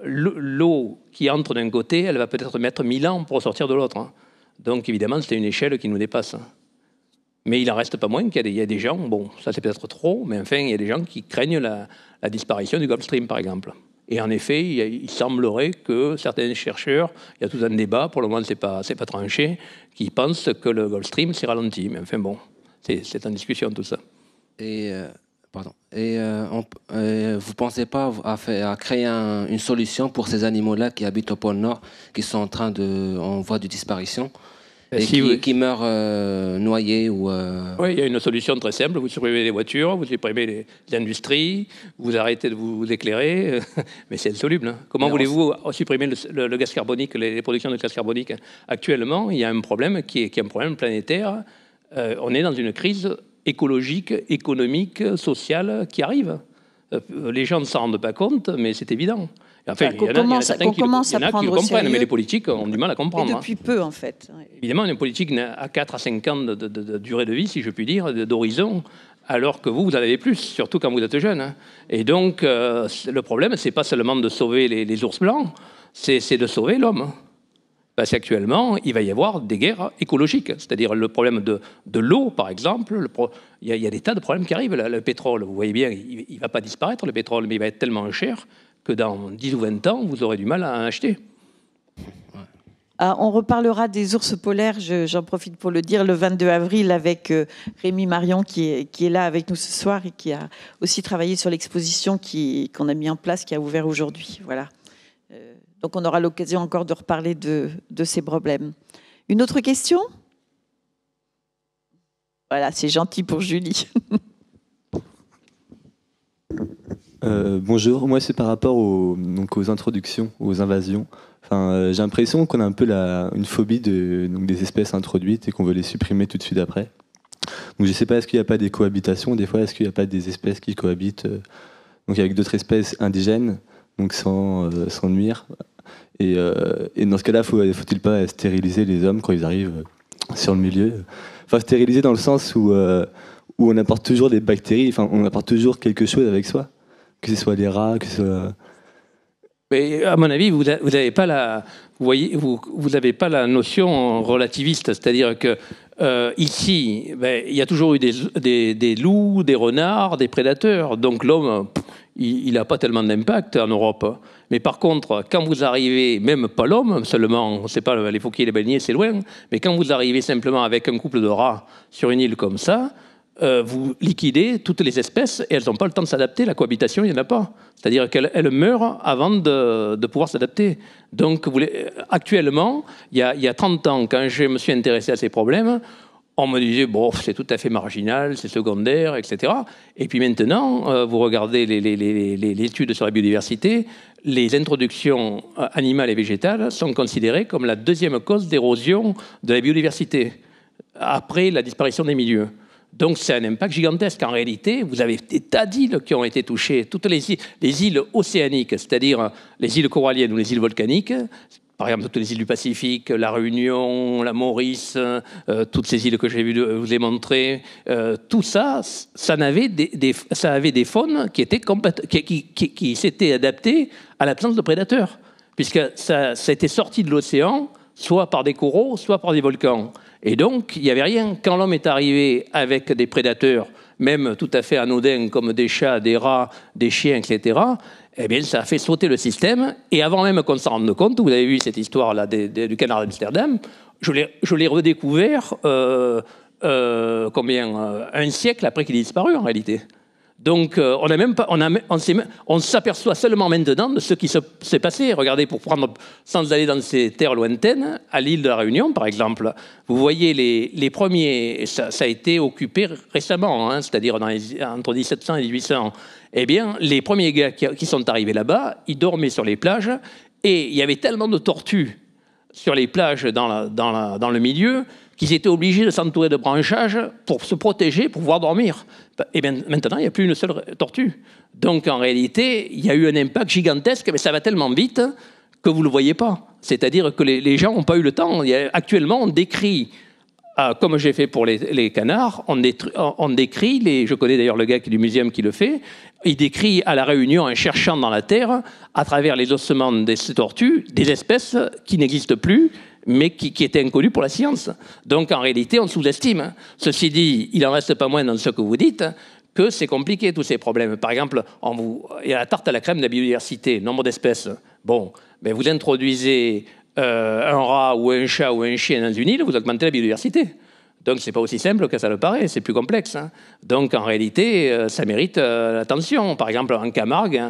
Speaker 2: l'eau qui entre d'un côté, elle va peut-être mettre 1000 ans pour sortir de l'autre. Hein. Donc, évidemment, c'est une échelle qui nous dépasse. Mais il n'en reste pas moins qu'il y a des gens, bon, ça c'est peut-être trop, mais enfin, il y a des gens qui craignent la disparition du Gulf Stream, par exemple. Et en effet, il semblerait que certains chercheurs, il y a tout un débat, pour le moment, c'est pas tranché, qui pensent que le Gulf Stream s'est ralenti. Mais enfin, bon. C'est en discussion tout ça.
Speaker 7: Et vous ne pensez pas à créer une solution pour ces animaux-là qui habitent au pôle Nord, qui sont en voie de disparition et qui meurent noyés ou
Speaker 2: Oui, il y a une solution très simple. Vous supprimez les voitures, vous supprimez les industries, vous arrêtez de vous éclairer, mais c'est insoluble. Hein. Comment voulez-vous supprimer le gaz carbonique, les productions de gaz carbonique? Actuellement, il y a un problème qui est un problème planétaire. On est dans une crise écologique, économique, sociale qui arrive. Les gens ne s'en rendent pas compte, mais c'est évident. Enfin, il y en a certains qui le comprennent, mais les politiques ont du mal à comprendre.
Speaker 1: Et depuis peu, en fait. Ouais.
Speaker 2: Évidemment, une politique a 4 à 5 ans de durée de vie, si je puis dire, d'horizon, alors que vous en avez plus, surtout quand vous êtes jeune. Hein. Et donc, le problème, ce n'est pas seulement de sauver les ours blancs, c'est de sauver l'homme. Parce qu'actuellement, il va y avoir des guerres écologiques. C'est-à-dire le problème de l'eau, par exemple. Il y a des tas de problèmes qui arrivent. Le pétrole, vous voyez bien, il ne va pas disparaître, le pétrole, mais il va être tellement cher que dans 10 ou 20 ans, vous aurez du mal à en acheter.
Speaker 1: On reparlera des ours polaires, j'en profite pour le dire, le 22 avril avec Rémi Marion qui est là avec nous ce soir et qui a aussi travaillé sur l'exposition qu'on a mis en place, qui a ouvert aujourd'hui. Voilà. Donc on aura l'occasion encore de reparler de ces problèmes. Une autre question? Voilà, c'est gentil pour Julie.
Speaker 8: Bonjour, moi c'est par rapport aux introductions, aux invasions. Enfin, j'ai l'impression qu'on a un peu une phobie des espèces introduites et qu'on veut les supprimer tout de suite après. Donc je ne sais pas, est-ce qu'il n'y a pas des cohabitations des fois? Est-ce qu'il n'y a pas des espèces qui cohabitent donc avec d'autres espèces indigènes, donc sans nuire? Et dans ce cas-là, faut-il pas stériliser les hommes quand ils arrivent sur le milieu? Enfin, stériliser dans le sens où on apporte toujours des bactéries, enfin, on apporte toujours quelque chose avec soi, que ce soit les rats, que ce soit...
Speaker 2: Mais à mon avis, vous n'avez pas la notion relativiste, c'est-à-dire que ici, il y a toujours eu des loups, des renards, des prédateurs. Donc l'homme, il n'a pas tellement d'impact en Europe. Mais par contre, quand vous arrivez, même pas l'homme seulement, c'est pas les phoquiers et les baleiniers, c'est loin, mais quand vous arrivez simplement avec un couple de rats sur une île comme ça, vous liquidez toutes les espèces et elles n'ont pas le temps de s'adapter. La cohabitation, il n'y en a pas. C'est-à-dire qu'elles meurent avant de pouvoir s'adapter. Donc, actuellement, il y a 30 ans, quand je me suis intéressé à ces problèmes, on me disait, bon, c'est tout à fait marginal, c'est secondaire, etc. Et puis maintenant, vous regardez les études sur la biodiversité, les introductions animales et végétales sont considérées comme la deuxième cause d'érosion de la biodiversité, après la disparition des milieux. Donc c'est un impact gigantesque. En réalité, vous avez des tas d'îles qui ont été touchées. Toutes les îles océaniques, c'est-à-dire les îles coralliennes ou les îles volcaniques, par exemple toutes les îles du Pacifique, la Réunion, la Maurice, toutes ces îles que vous ai montrées, tout ça, ça avait des faunes qui s'étaient adaptées à l'absence de prédateurs, puisque ça a été sorti de l'océan, soit par des coraux, soit par des volcans. Et donc, il n'y avait rien. Quand l'homme est arrivé avec des prédateurs, même tout à fait anodins, comme des chats, des rats, des chiens, etc., eh bien, ça a fait sauter le système. Et avant même qu'on s'en rende compte, vous avez vu cette histoire-là du canard d'Amsterdam, je l'ai redécouvert un siècle après qu'il ait disparu, en réalité. Donc, on s'aperçoit seulement maintenant de ce qui s'est passé. Regardez, sans aller dans ces terres lointaines, à l'île de la Réunion, par exemple, vous voyez les premiers, ça a été occupé récemment, hein, c'est-à-dire entre 1700 et 1800. Eh bien, les premiers gars qui sont arrivés là-bas, ils dormaient sur les plages, et il y avait tellement de tortues sur les plages dans le milieu qu'ils étaient obligés de s'entourer de branchages pour se protéger, pour pouvoir dormir. Et bien, maintenant, il n'y a plus une seule tortue. Donc, en réalité, il y a eu un impact gigantesque, mais ça va tellement vite que vous ne le voyez pas. C'est-à-dire que les gens n'ont pas eu le temps. Actuellement, on décrit, comme j'ai fait pour les canards, on décrit, je connais d'ailleurs le gars du muséum qui le fait, il décrit à La Réunion, en cherchant dans la terre, à travers les ossements de ces tortues, des espèces qui n'existent plus, mais qui étaient inconnues pour la science. Donc en réalité, on sous-estime. Ceci dit, il n'en reste pas moins dans ce que vous dites, que c'est compliqué tous ces problèmes. Par exemple, il y a la tarte à la crème de la biodiversité, nombre d'espèces. Bon, ben vous introduisez un rat ou un chat ou un chien dans une île, vous augmentez la biodiversité. Donc, ce n'est pas aussi simple que ça le paraît, c'est plus complexe. Hein. Donc, en réalité, ça mérite l'attention. Par exemple, en Camargue,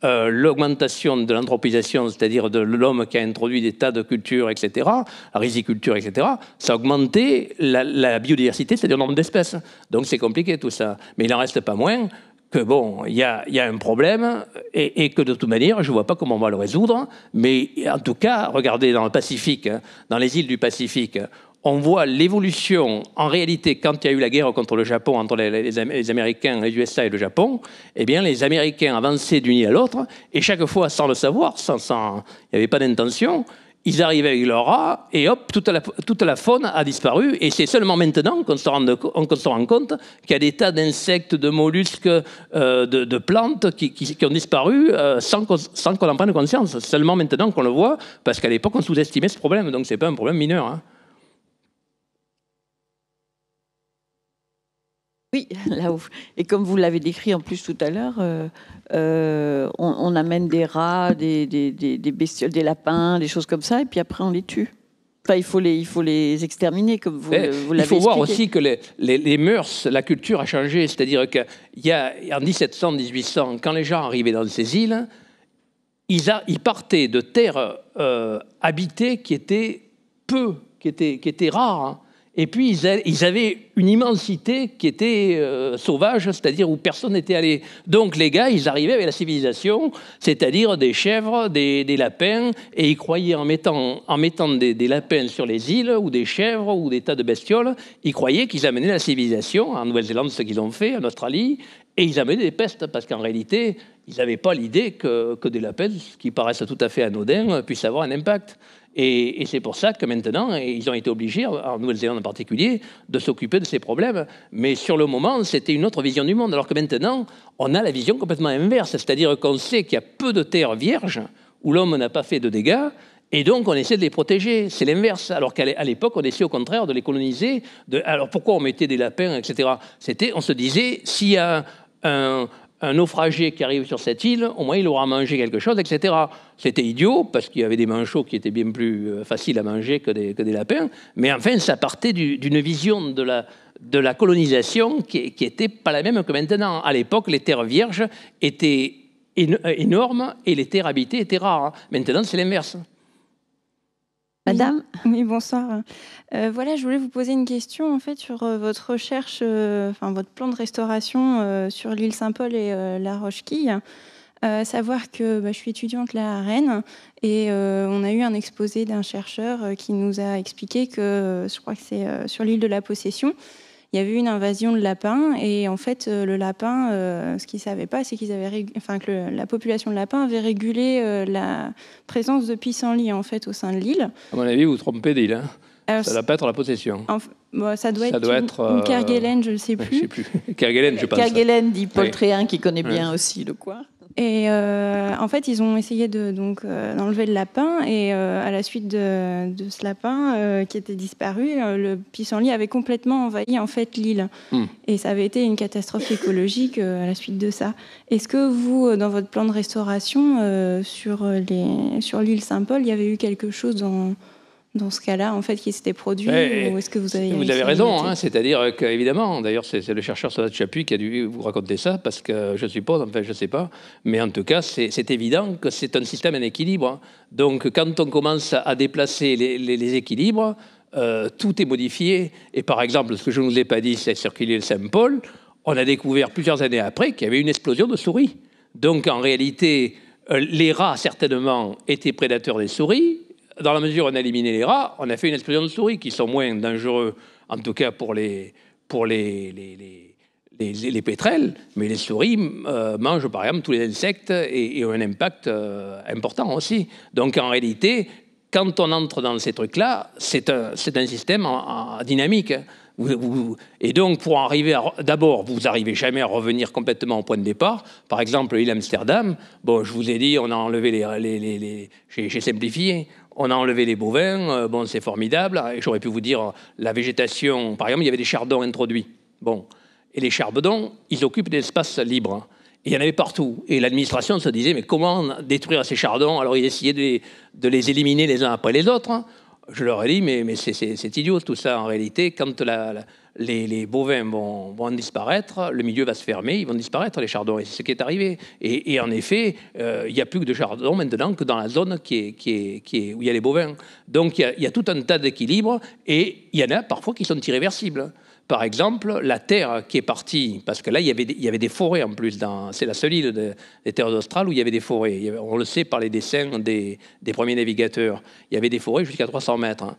Speaker 2: l'augmentation de l'anthropisation, c'est-à-dire de l'homme qui a introduit des tas de cultures, etc., la riziculture, etc., ça a augmenté la biodiversité, c'est-à-dire le nombre d'espèces. Donc, c'est compliqué tout ça. Mais il n'en reste pas moins que, bon, il y a un problème et que, de toute manière, je ne vois pas comment on va le résoudre. Mais, en tout cas, regardez dans le Pacifique, hein, dans les îles du Pacifique, on voit l'évolution, en réalité, quand il y a eu la guerre contre le Japon, entre les Américains, les USA et le Japon, eh bien, les Américains avançaient d'une île à l'autre, et chaque fois, sans le savoir, il n'y avait pas d'intention, ils arrivaient avec leur rat, et hop, toute la faune a disparu, et c'est seulement maintenant qu'on se rend compte qu'il y a des tas d'insectes, de mollusques, de plantes qui ont disparu sans qu'on en prenne conscience. C'est seulement maintenant qu'on le voit, parce qu'à l'époque, on sous-estimait ce problème, donc ce n'est pas un problème mineur. Hein.
Speaker 1: Oui, là où. Et comme vous l'avez décrit en plus tout à l'heure, on amène des rats, des bestioles, des lapins, des choses comme ça, et puis après on les tue. Enfin, il faut les exterminer, comme vous l'avez expliqué.
Speaker 2: Il faut voir aussi que les mœurs, la culture a changé. C'est-à-dire qu'en 1700, 1800, quand les gens arrivaient dans ces îles, ils partaient de terres habitées qui étaient rares. Hein. Et puis, ils avaient une immensité qui était sauvage, c'est-à-dire où personne n'était allé. Donc, les gars, ils arrivaient avec la civilisation, c'est-à-dire des chèvres, des lapins, et ils croyaient en mettant des lapins sur les îles, ou des chèvres, ou des tas de bestioles, ils croyaient qu'ils amenaient la civilisation. En Nouvelle-Zélande, ce qu'ils ont fait, en Australie, et ils amenaient des pestes, parce qu'en réalité, ils n'avaient pas l'idée que des lapins, qui paraissent tout à fait anodins, puissent avoir un impact. Et c'est pour ça que maintenant, ils ont été obligés, en Nouvelle-Zélande en particulier, de s'occuper de ces problèmes. Mais sur le moment, c'était une autre vision du monde. Alors que maintenant, on a la vision complètement inverse. C'est-à-dire qu'on sait qu'il y a peu de terres vierges où l'homme n'a pas fait de dégâts, et donc on essaie de les protéger. C'est l'inverse. Alors qu'à l'époque, on essayait au contraire de les coloniser. Alors pourquoi on mettait des lapins, etc. On se disait, s'il y a un naufragé qui arrive sur cette île, au moins il aura mangé quelque chose, etc. C'était idiot, parce qu'il y avait des manchots qui étaient bien plus faciles à manger que des lapins, mais enfin, ça partait d'une vision de la colonisation qui n'était pas la même que maintenant. À l'époque, les terres vierges étaient énormes et les terres habitées étaient rares. Maintenant, c'est l'inverse.
Speaker 1: Madame ?
Speaker 9: Oui, bonsoir. Voilà, je voulais vous poser une question en fait sur votre recherche, votre plan de restauration sur l'île Saint-Paul et la Roche-Quille. Savoir que je suis étudiante là à Rennes et on a eu un exposé d'un chercheur qui nous a expliqué que, je crois que c'est sur l'île de la Possession, il y avait eu une invasion de lapins et en fait le lapin, ce qu'ils ne savaient pas, c'est que la population de lapins avait régulé la présence de pissenlits en fait au sein de l'île.
Speaker 2: À mon avis, vous vous trompez d'île. Hein. Alors, ça ne doit pas être la Possession.
Speaker 9: Ça doit être une Kerguelen, je ne sais plus.
Speaker 2: Je ne sais plus. Kerguelen, je pense.
Speaker 1: Kerguelen, dit Paul Tréhin, qui connaît bien aussi le coin.
Speaker 9: Et en fait, ils ont essayé d'enlever le lapin. Et à la suite de ce lapin qui était disparu, le pissenlit avait complètement envahi en fait l'île. Et ça avait été une catastrophe écologique à la suite de ça. Est-ce que vous, dans votre plan de restauration sur l'île Saint-Paul, il y avait eu quelque chose dans ce cas-là, en fait, qui s'était produit, ou est-ce que vous avez
Speaker 2: raison, hein, c'est-à-dire qu'évidemment, d'ailleurs, c'est le chercheur Sadat Chapuis qui a dû vous raconter ça, parce que je suppose, enfin, je ne sais pas, mais en tout cas, c'est évident que c'est un système en équilibre. Hein. Donc, quand on commence à déplacer les équilibres, tout est modifié. Et par exemple, ce que je ne vous ai pas dit, c'est sur l'île Saint-Paul, on a découvert plusieurs années après qu'il y avait une explosion de souris. Donc, en réalité, les rats, certainement, étaient prédateurs des souris. Dans la mesure où on a éliminé les rats, on a fait une explosion de souris qui sont moins dangereux, en tout cas pour les pétrels, mais les souris mangent par exemple tous les insectes et ont un impact important aussi. Donc en réalité, quand on entre dans ces trucs-là, c'est un système en dynamique. Et donc, pour arriver d'abord, vous n'arrivez jamais à revenir complètement au point de départ. Par exemple, l'île Amsterdam, bon, je vous ai dit, on a enlevé j'ai simplifié. On a enlevé les bovins, bon, c'est formidable. Et j'aurais pu vous dire, la végétation, par exemple, il y avait des chardons introduits. Bon. Et les chardons, ils occupent des espaces libres. Et il y en avait partout. Et l'administration se disait, mais comment détruire ces chardons? Alors ils essayaient de les éliminer les uns après les autres. Je leur ai dit, mais c'est idiot tout ça en réalité. Quand les bovins vont disparaître, le milieu va se fermer, ils vont disparaître les chardons. Et c'est ce qui est arrivé. Et en effet, il n'y a plus que de chardons maintenant que dans la zone où il y a les bovins. Donc il y a tout un tas d'équilibres et il y en a parfois qui sont irréversibles. Par exemple, la terre qui est partie, parce que là, il y avait des forêts en plus. C'est la seule île des terres australes où il y avait des forêts. On le sait par les dessins des premiers navigateurs. Il y avait des forêts jusqu'à 300 mètres. Hein.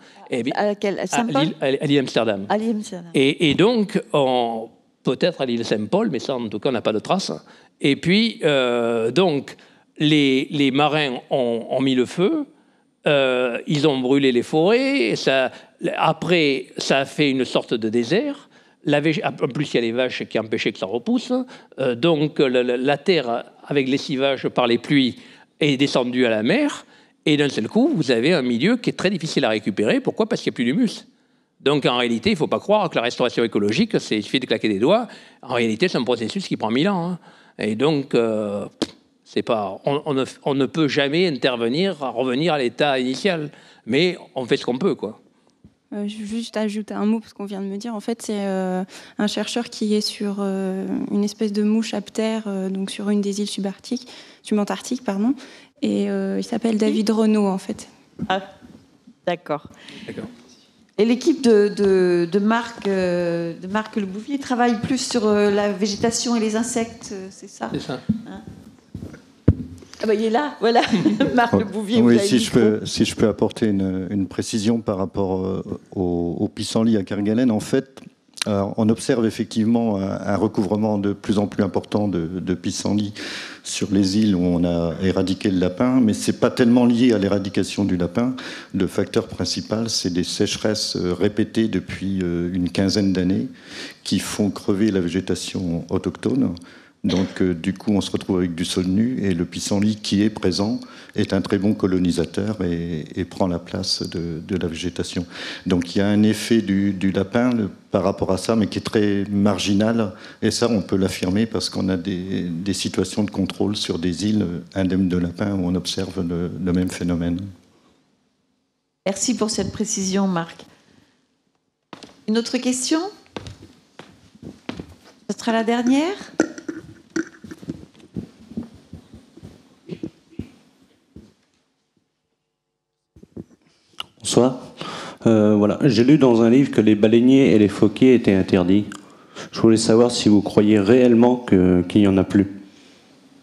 Speaker 1: À laquelle? À
Speaker 2: l'île Amsterdam.
Speaker 1: À l'île Amsterdam.
Speaker 2: Et donc, peut-être à l'île Saint-Paul, mais ça, en tout cas, on n'a pas de traces. Et puis, donc, les marins ont mis le feu. Ils ont brûlé les forêts. Après, ça a fait une sorte de désert. En plus, il y a les vaches qui empêchaient que ça repousse. Donc, la terre, avec lessivage par les pluies, est descendue à la mer. Et d'un seul coup, vous avez un milieu qui est très difficile à récupérer. Pourquoi? Parce qu'il n'y a plus d'humus. Donc, en réalité, il ne faut pas croire que la restauration écologique, il suffit de claquer des doigts. En réalité, c'est un processus qui prend 1000 ans. Hein. Et donc... on ne peut jamais revenir à l'état initial, mais on fait ce qu'on peut, quoi.
Speaker 9: Je veux juste ajouter un mot, parce qu'on vient de me dire, en fait, c'est un chercheur qui est sur une espèce de mouche aptère, donc sur une des îles subantarctiques, et il s'appelle David Renaud, en fait.
Speaker 1: Ah, d'accord. Et l'équipe de Marc Le Bouvier travaille plus sur la végétation et les insectes, c'est ça?
Speaker 2: C'est ça.
Speaker 1: Hein? Ah bah, il est là, voilà, Marc Le Bouvier.
Speaker 10: Oui, si je peux apporter une précision par rapport au pissenlit à Kerguelen. En fait, on observe effectivement un recouvrement de plus en plus important de pissenlits sur les îles où on a éradiqué le lapin, mais ce n'est pas tellement lié à l'éradication du lapin. Le facteur principal, c'est des sécheresses répétées depuis une quinzaine d'années qui font crever la végétation autochtone. Donc, du coup, on se retrouve avec du sol nu et le pissenlit qui est présent est un très bon colonisateur et prend la place de la végétation. Donc, il y a un effet du lapin par rapport à ça, mais qui est très marginal. Et ça, on peut l'affirmer parce qu'on a des situations de contrôle sur des îles indemnes de lapins où on observe le même phénomène.
Speaker 1: Merci pour cette précision, Marc. Une autre question? Ce sera la dernière.
Speaker 11: Bonsoir. Voilà. J'ai lu dans un livre que les baleiniers et les phoquiers étaient interdits. Je voulais savoir si vous croyez réellement qu'il n'y en a plus.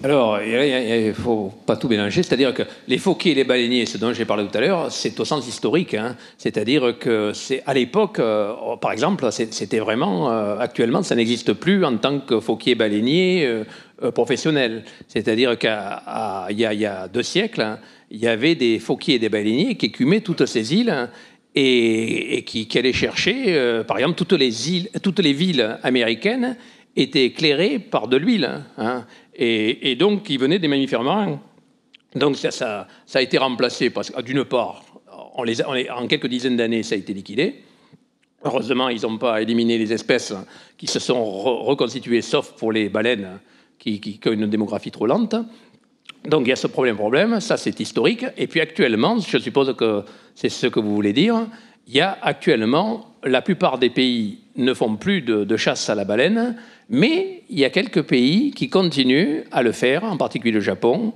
Speaker 2: Alors, il ne faut pas tout mélanger, c'est-à-dire que les phoquiers et les baleiniers, ce dont j'ai parlé tout à l'heure, c'est au sens historique, hein. C'est-à-dire que c'est à l'époque, par exemple, c'était vraiment, actuellement, ça n'existe plus en tant que phoquier-baleinier professionnel. C'est-à-dire qu'il y a 2 siècles, hein, il y avait des phoquiers et des baleiniers qui écumaient toutes ces îles, hein, et qui allaient chercher, par exemple, toutes les villes américaines étaient éclairées par de l'huile, hein. Et donc, ils venaient des mammifères marins. Donc, ça a été remplacé, parce que d'une part, en quelques dizaines d'années, ça a été liquidé. Heureusement, ils n'ont pas éliminé les espèces qui se sont reconstituées, sauf pour les baleines qui ont une démographie trop lente. Donc, il y a ce problème, ça c'est historique. Et puis actuellement, je suppose que c'est ce que vous voulez dire, il y a actuellement, la plupart des pays ne font plus de chasse à la baleine, mais il y a quelques pays qui continuent à le faire, en particulier le Japon,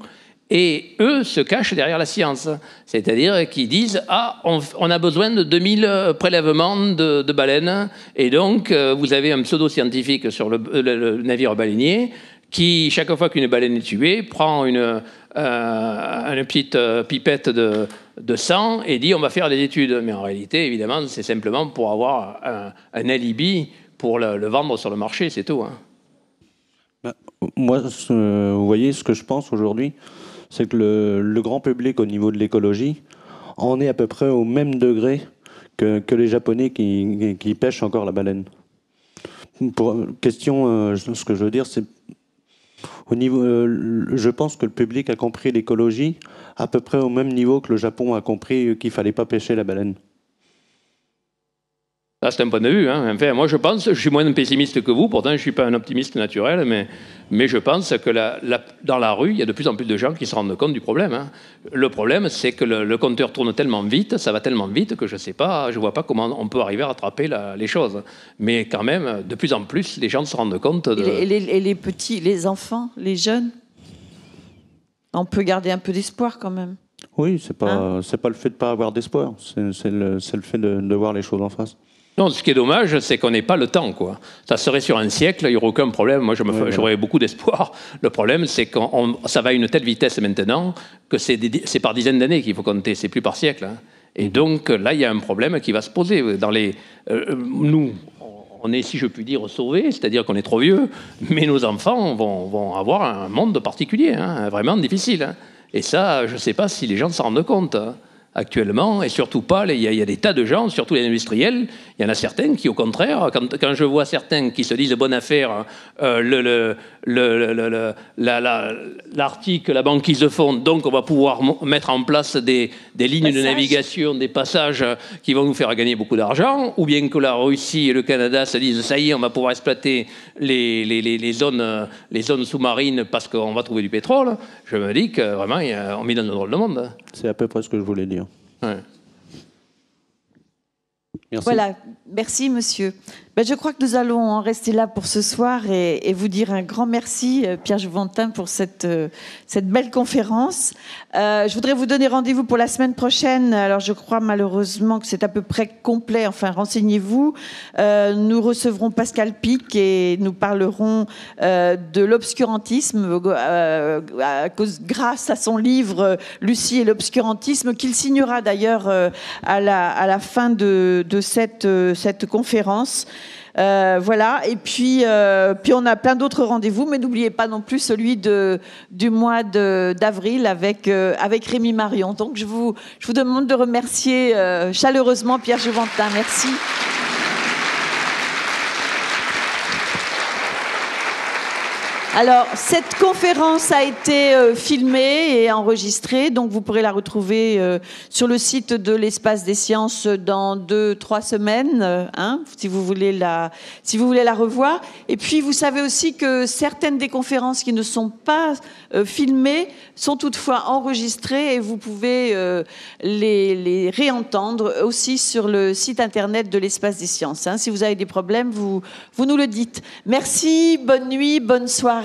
Speaker 2: et eux se cachent derrière la science. C'est-à-dire qu'ils disent « Ah, on a besoin de 2000 prélèvements de baleines, et donc vous avez un pseudo-scientifique sur le navire baleinier qui, chaque fois qu'une baleine est tuée, prend une petite pipette de sang et dit « On va faire des études ». Mais en réalité, évidemment, c'est simplement pour avoir un alibi pour le vendre sur le marché, c'est tout, hein.
Speaker 11: Moi, vous voyez, ce que je pense aujourd'hui, c'est que le grand public au niveau de l'écologie en est à peu près au même degré que les Japonais qui pêchent encore la baleine. Ce que je veux dire, c'est au niveau, je pense que le public a compris l'écologie à peu près au même niveau que le Japon a compris qu'il ne fallait pas pêcher la baleine.
Speaker 2: Ça, c'est un point de vue, hein. Enfin, moi, je suis moins pessimiste que vous, pourtant je ne suis pas un optimiste naturel, mais je pense que dans la rue, il y a de plus en plus de gens qui se rendent compte du problème, hein. Le problème, c'est que le compteur tourne tellement vite, ça va tellement vite que je ne vois pas comment on peut arriver à rattraper les choses. Mais quand même, de plus en plus, les gens se rendent compte de...
Speaker 1: Et les petits, les enfants, les jeunes, on peut garder un peu d'espoir quand même.
Speaker 11: Oui, c'est pas le fait de ne pas avoir d'espoir, c'est le fait de voir les choses en face.
Speaker 2: Non, ce qui est dommage, c'est qu'on n'ait pas le temps, quoi. Ça serait sur un siècle, il n'y aurait aucun problème. Moi, j'aurais beaucoup d'espoir. Le problème, c'est que ça va à une telle vitesse maintenant que c'est par dizaines d'années qu'il faut compter, c'est plus par siècle, hein. Et donc, là, il y a un problème qui va se poser. Nous, on est, si je puis dire, sauvés, c'est-à-dire qu'on est trop vieux, mais nos enfants vont avoir un monde particulier, hein, vraiment difficile, hein. Et ça, je ne sais pas si les gens s'en rendent compte, hein. Actuellement, et surtout pas, il y a des tas de gens, surtout les industriels, il y en a certains qui, au contraire, quand je vois certains qui se disent bonne affaire, l'Arctique, la banquise de fond, donc on va pouvoir mettre en place des lignes de navigation, des passages qui vont nous faire gagner beaucoup d'argent, ou bien que la Russie et le Canada se disent ça y est, on va pouvoir exploiter les zones sous-marines parce qu'on va trouver du pétrole. Je me dis que vraiment, on vit dans un drôle de monde.
Speaker 11: C'est à peu près ce que je voulais dire.
Speaker 2: Ouais.
Speaker 11: Merci.
Speaker 1: Voilà, merci monsieur. Je crois que nous allons en rester là pour ce soir et vous dire un grand merci, Pierre Jouventin, pour cette belle conférence. Je voudrais vous donner rendez-vous pour la semaine prochaine. Alors, je crois malheureusement que c'est à peu près complet. Enfin, renseignez-vous. Nous recevrons Pascal Pic et nous parlerons de l'obscurantisme grâce à son livre « Lucie et l'obscurantisme » qu'il signera d'ailleurs à la fin de cette conférence. Voilà, et puis on a plein d'autres rendez-vous, mais n'oubliez pas non plus celui du mois d'avril avec Rémi Marion. Donc je vous demande de remercier chaleureusement Pierre Jouventin. Merci. Alors, cette conférence a été filmée et enregistrée, donc vous pourrez la retrouver sur le site de l'Espace des Sciences dans 2-3 semaines, si vous voulez la revoir. Et puis, vous savez aussi que certaines des conférences qui ne sont pas filmées sont toutefois enregistrées et vous pouvez les réentendre aussi sur le site internet de l'Espace des Sciences. Si vous avez des problèmes, vous nous le dites. Merci, bonne nuit, bonne soirée.